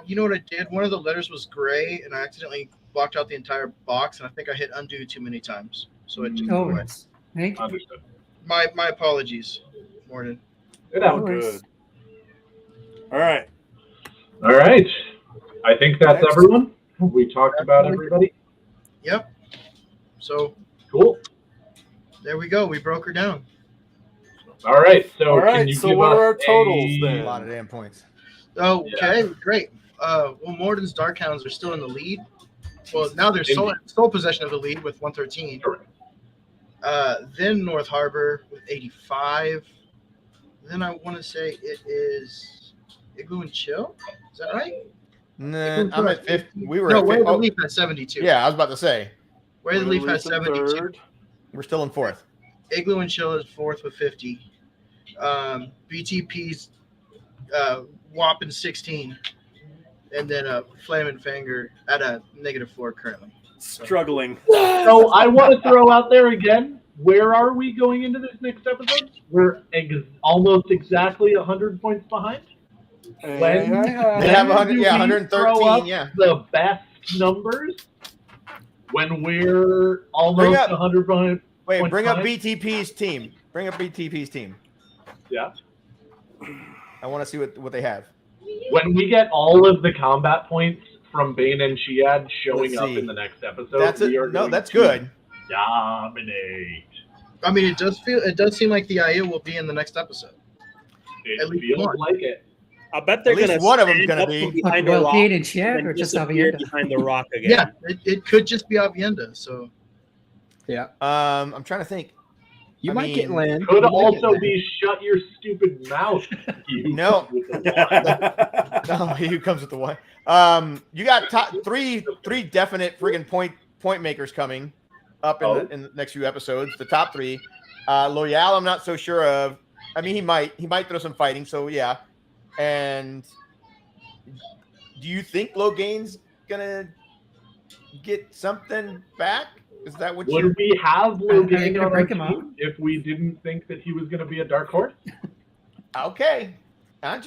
you know what I did? One of the letters was gray, and I accidentally blocked out the entire box, and I think I hit undo too many times. So it just Oh, went away. thank you. Understood. My apologies, Morden. Good No out. worries. Good. All right. All right. I think that's Next. everyone. We talked about everybody. Yep. So Cool. there we go. We broke her down. All right. So All right, can you so give what us are our totals a- then? A lot of damn points. Okay, great. Well, Morden's Darkhounds are still in the lead. Well, now they're sole possession of the lead with 113. Correct. Then North Harbor with 85. Then I want to say it is Igloo and Chill. Is that right? Nah, I'm at 50. We were No, at Where 50. the Oh, Leaf has 72. yeah, I was about to say. Where the Leaf has Leaf in 72. third. We're still in fourth. Igloo and Chill is fourth with 50. BTP's whopping 16. And then Flamin' Finger at a -4 currently. Struggling. So I want to throw out there again. Where are we going into this next episode? We're almost exactly 100 points behind. Hey, When- hey, hey. They have When 100, do yeah, we 113, throw up yeah. The best numbers when we're almost up- 100 behind. Wait, Point bring up five? BTP's team. Bring up BTP's team. Yeah. I want to see what they have. When we get all of the combat points from Bane and Shiad showing Let's up see. in the next episode, That's it. we are No, going that's to good. dominate. I mean, it does seem like the IA will be in the next episode. It At least feels one. like it. I bet they're At least gonna one of them's stand gonna up be. from behind Well, the rock Bane and Shiad and or just disappear Avienda? behind the rock again. Yeah, it could just be Avienda. So Yeah. I'm trying to think. You I might get mean, land. Could You might get also land. be shut your stupid mouth. You No. with the wand. No, he comes with the one. You got three definite friggin' point makers coming up in the next few episodes. The top three. Loyal, I'm not so sure of. I mean, he might throw some fighting. So yeah. And do you think Logain's gonna get something back? Is that what Would we have Are they Logain gonna on our break him up? team if we didn't think that he was going to be a dark horse? Okay. That's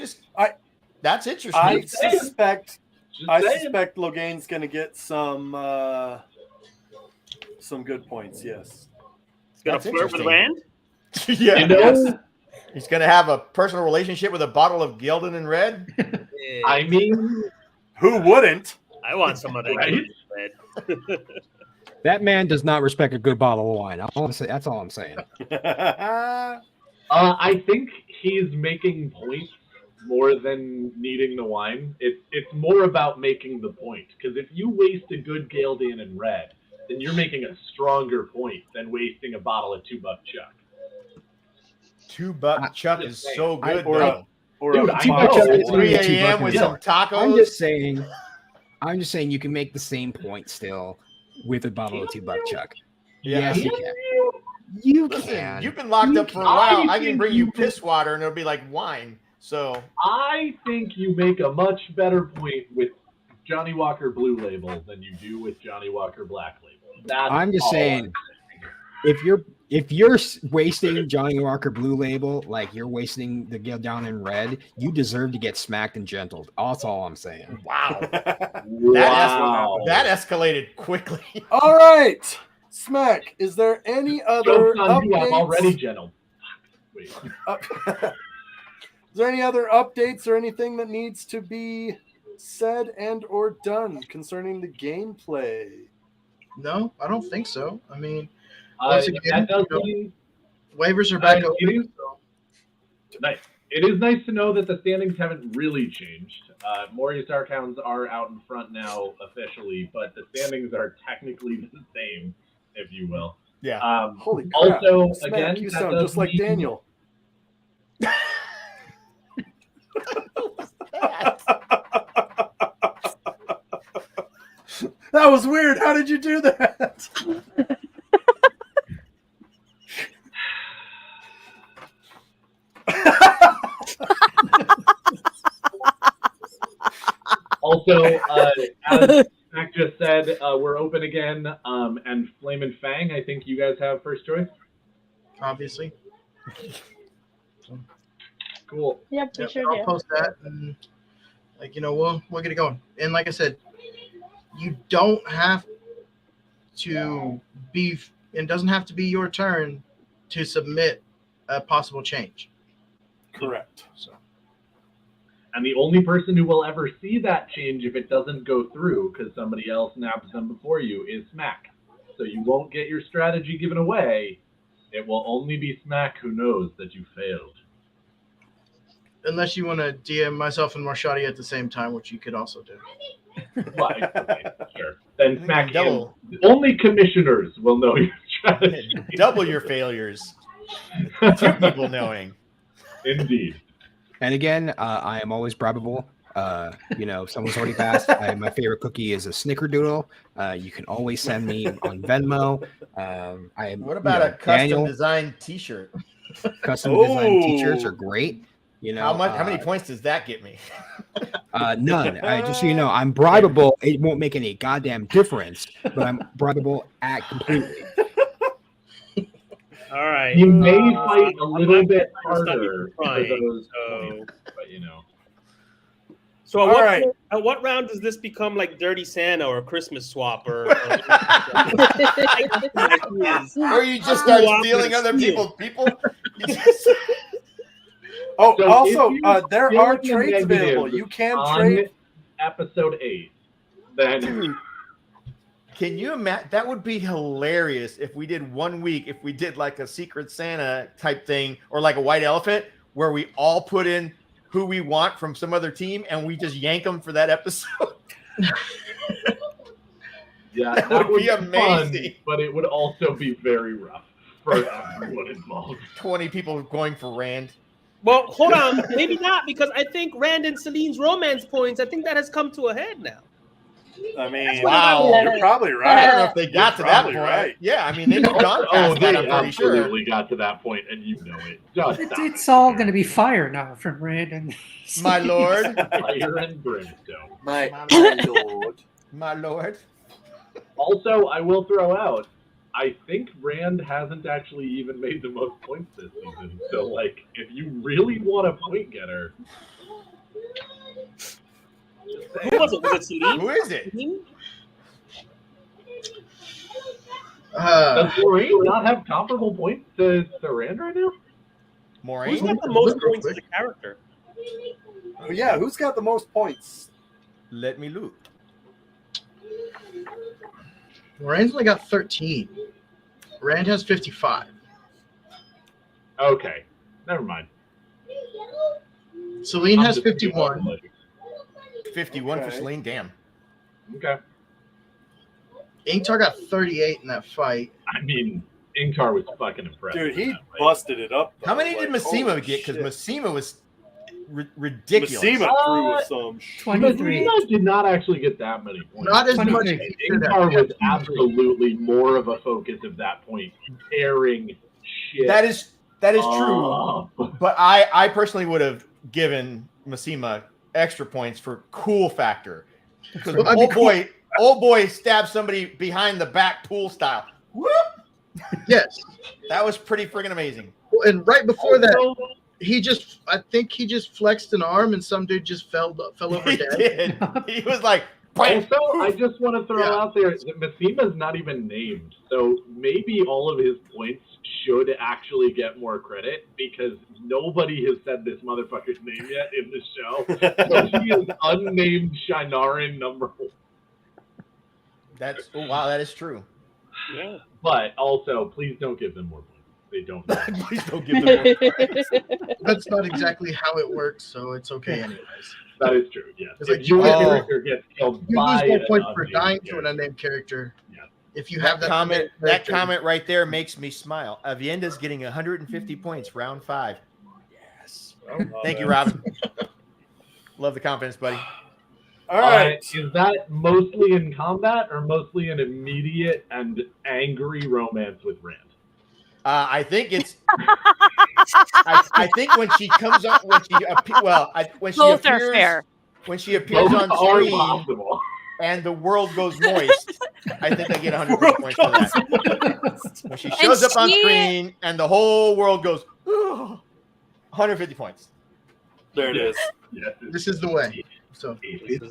interesting. I suspect Just I saying. suspect Logain's going to get some good points. Yes. It's gonna That's flirt with interesting. Rand. Yeah. You know, He's gonna have a personal relationship with a bottle of Gildan and Red. I mean, Who wouldn't? I want some of that Right? Red. That man does not respect a good bottle of wine. That's all I'm saying. I think he's making points more than needing the wine. It's more about making the point. Because if you waste a good Gildan and Red, then you're making a stronger point than wasting a bottle of $2 Chuck. $2 Chuck is so good, or though. or Dude, a I box know. of It's wine. 3 $2 a.m. with yeah. some tacos. I'm just saying you can make the same point still with a bottle of $2 Chuck. Yeah. Yes, you can. You Listen, can. you've been locked up for a I while. I can think bring you you- piss water, and it'll be like wine. So I think you make a much better point with Johnny Walker Blue Label than you do with Johnny Walker Black Label. That's I'm just all saying, if you're wasting Johnny Walker Blue Label like you're wasting the Gildan in Red, you deserve to get smacked and gentled. That's all I'm saying. wow, Wow. that escalated quickly. All right, Smack. Is there any other Joke's on you, I'm updates? already gentle. Wait. Is there any other updates or anything that needs to be said and or done concerning the gameplay? no, I don't think so. I mean, That again, does you know, mean waivers are back it open. is- nice. It is nice to know that the standings haven't really changed. Morius Archhounds are out in front now officially, but the standings are technically the same, if you will. Yeah. Holy crap! Also, Smack, again, you that sound does just like mean- Daniel. That was weird. How did you do that? Also, as Mac just said, we're open again, and Flame and Fang, I think you guys have first choice. Obviously. Cool. Yep, we Yep, sure I'll do. post that, and we'll get it going. And like I said, you don't have to be. It doesn't have to be your turn to submit a possible change. Correct. So And the only person who will ever see that change if it doesn't go through, because somebody else naps them before you, is Smack. So you won't get your strategy given away. It will only be Smack who knows that you failed. unless you want to DM myself and Marshadi at the same time, which you could also do. Well, okay, sure. Then Smack Double. only commissioners will know your strategy. Double your failures. Two people knowing. Indeed. And again, I am always bribable. Someone's already passed. My favorite cookie is a Snickerdoodle. You can always send me on Venmo. I am. What about a custom Daniel, designed T-shirt? custom design T-shirts are great. How much? How many points does that get me? None. Just so you know, I'm bribable. It won't make any goddamn difference, but I'm bribable at completely. All right. You may fight a I'm little not bit gonna stop you harder from for trying, those so- points, but So All right. at what round does this become like Dirty Santa or a Christmas swap or Or you just start stealing other people's people? Oh, So also, if you there feel are the trades available. negatives You can on trade. episode 8, then Can you imagine? That would be hilarious if we did 1 week, if we did like a Secret Santa type thing or like a white elephant where we all put in who we want from some other team and we just yank them for that episode. yeah, That that would be fun, amazing. but it would also be very rough for everyone involved. 20 people going for Rand. Well, hold on, maybe not, because I think Rand and Celine's romance points, I think that has come to a head now. I mean, Wow. you're probably I right. don't know if they got to that probably point. right. Yeah, I mean, they've gone Oh, past they that, I'm pretty sure. absolutely got to that point, and you know it. Just It's, stop it's all going to be fire now from Rand and My lord. fire and brimstone. My lord. My lord. Also, I will throw out, I think Rand hasn't actually even made the most points this season. So, like, if you really want a point getter, Who was it? Was it Celine? Who is it? Celine? does Moraine not have comparable points to Rand right now? Who's Maureen? got the most Real points as quick. a character? Oh, yeah, who's got the most points? Let me look. Rand's only got 13. Rand has 55. Okay, never mind. Celine I'm has just 51. 51 for Okay. Celine. Damn. Okay. Inktar got 38 in that fight. I mean, Inktar was fucking impressive. Dude, he in that fight. busted it up. How many did Massima get? Because Massima was ridiculous. Massima threw us some. 23. Massima did not actually get that many points. Not as much. 23. as he should have. Inktar was absolutely more of a focus at that point, tearing shit. That is true. up. But I personally would have given Massima extra points for cool factor. Because Well, that'd be old boy stabbed somebody behind the back pool style. Whoop! Yes. That was pretty freaking amazing. Well, and right before that, Also, I think he just flexed an arm and some dude just fell over He dead. did. He was like, bam. Also, I just want to throw Yeah. out there that Massima's not even named, so maybe all of his points should actually get more credit because nobody has said this motherfucker's name yet in the show. So he is unnamed Shinarin number 1. Wow, that is true. Yeah. But also, please don't give them more points. They don't know. Please don't give them more points. That's not exactly how it works, so it's okay anyways. That is true, yes. It's If like your you- character gets killed You by lose more an points for unnamed dying to an character. unnamed character. Yeah. If you have that comment, unnamed that character- comment right there makes me smile. Avienda's getting 150 points, round 5. Yes. Thank you, Robin. Love the confidence, buddy. All right. Is that mostly in combat or mostly an immediate and angry romance with Rand? I think it's. I think when she comes on, when she Both are appears, fair. when she appears Both on are screen possible. and the world goes moist, I think I get 100 points for that. When she shows up on she- screen and the whole world goes, 150 points. There it is. Yes, This is the way. So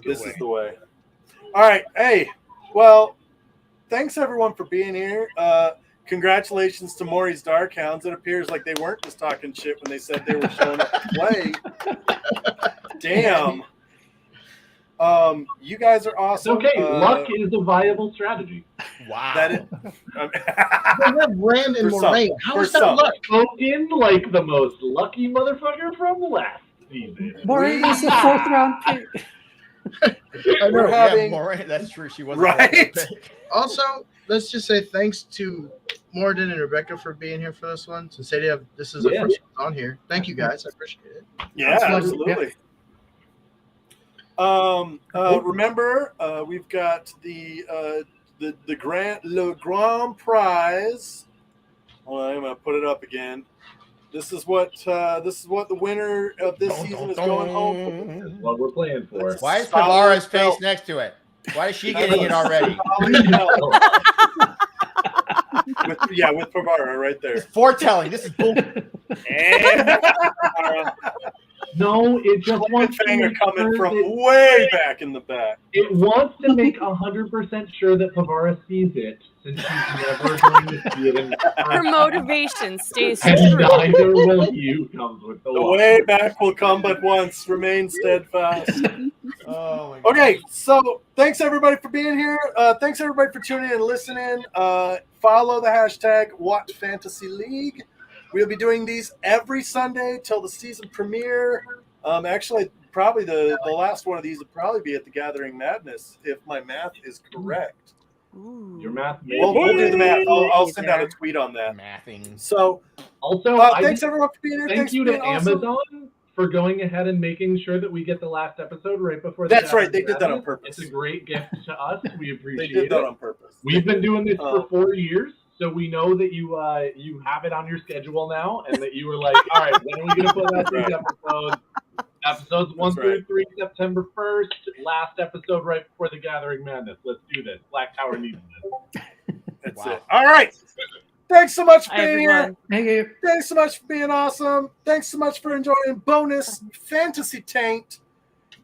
This is the way. All right. Hey, well, thanks everyone for being here. Congratulations to Maury's Darkhounds. It appears like they weren't just talking shit when they said they were showing up to play. Damn. You guys are It's awesome. okay. Luck is a viable strategy. Wow. That is, we have Rand and For some. Moraine. How For is that some. luck? Spoken like the most lucky motherfucker from last season. Maureen is a 4th round pick. I know. We're having- Maureen, that's true. She was Right? Also, let's just say thanks to Morden and Rebecca for being here for this one. Since they have this is the Yeah. first one on here. Thank you guys. I appreciate it. Yeah, Absolutely. absolutely. Remember, we've got the Grand Prize. Hold on, I'm gonna put it up again. This is what the winner of this season is going home. That's what we're playing for. Why is Solid Tavara's face belt. next to it? Why is she getting it already? with Pavara right there. It's foretelling. This is bull. And No, it just wants to Cliffhanger make coming sure from that- way back in the back. It wants to make 100% sure that Pavara sees it, since she's never going to see it in Her motivation stays and true. neither will you, comes with the The line. way back will come but once. Remain steadfast. Oh my God. Okay, so thanks everybody for being here. Thanks everybody for tuning in and listening. Follow the hashtag What Fantasy League. We'll be doing these every Sunday till the season premiere. Actually, probably the last one of these will probably be at the Gathering Madness, if my math is correct. Your math may We'll do the math. I'll send out a There. tweet on that. Mathing. So, Also, thanks everyone for being here. thank Thanks you for to being awesome. Amazon for going ahead and making sure that we get the last episode right before the That's right, they Gathering did that on Madness. purpose. It's a great gift to us. We They appreciate did that it. on purpose. We've been doing this Oh. for 4 years, so we know that you have it on your schedule now, and that you were like, all right, when are we going to put out these Right. episodes? Episodes 1 That's through right. 3, September 1st. Last episode right before the Gathering Madness. Let's do this. Black Tower needs this. That's Wow. it. All right. Thanks so much for Hi, being here. everyone. Thank you. Thanks so much for being awesome. Thanks so much for enjoying bonus fantasy taint.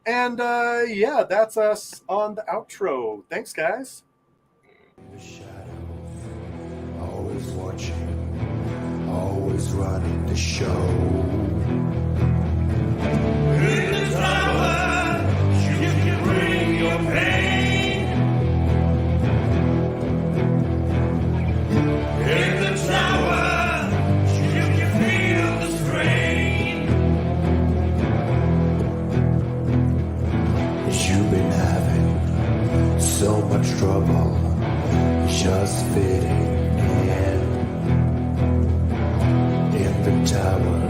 And yeah, that's us on the outro. Thanks, guys. The shadows, always watching, always running the show. In the tower, you can bring your pain. In the tower, you can feel the strain. You've been having so much trouble just fitting in the tower.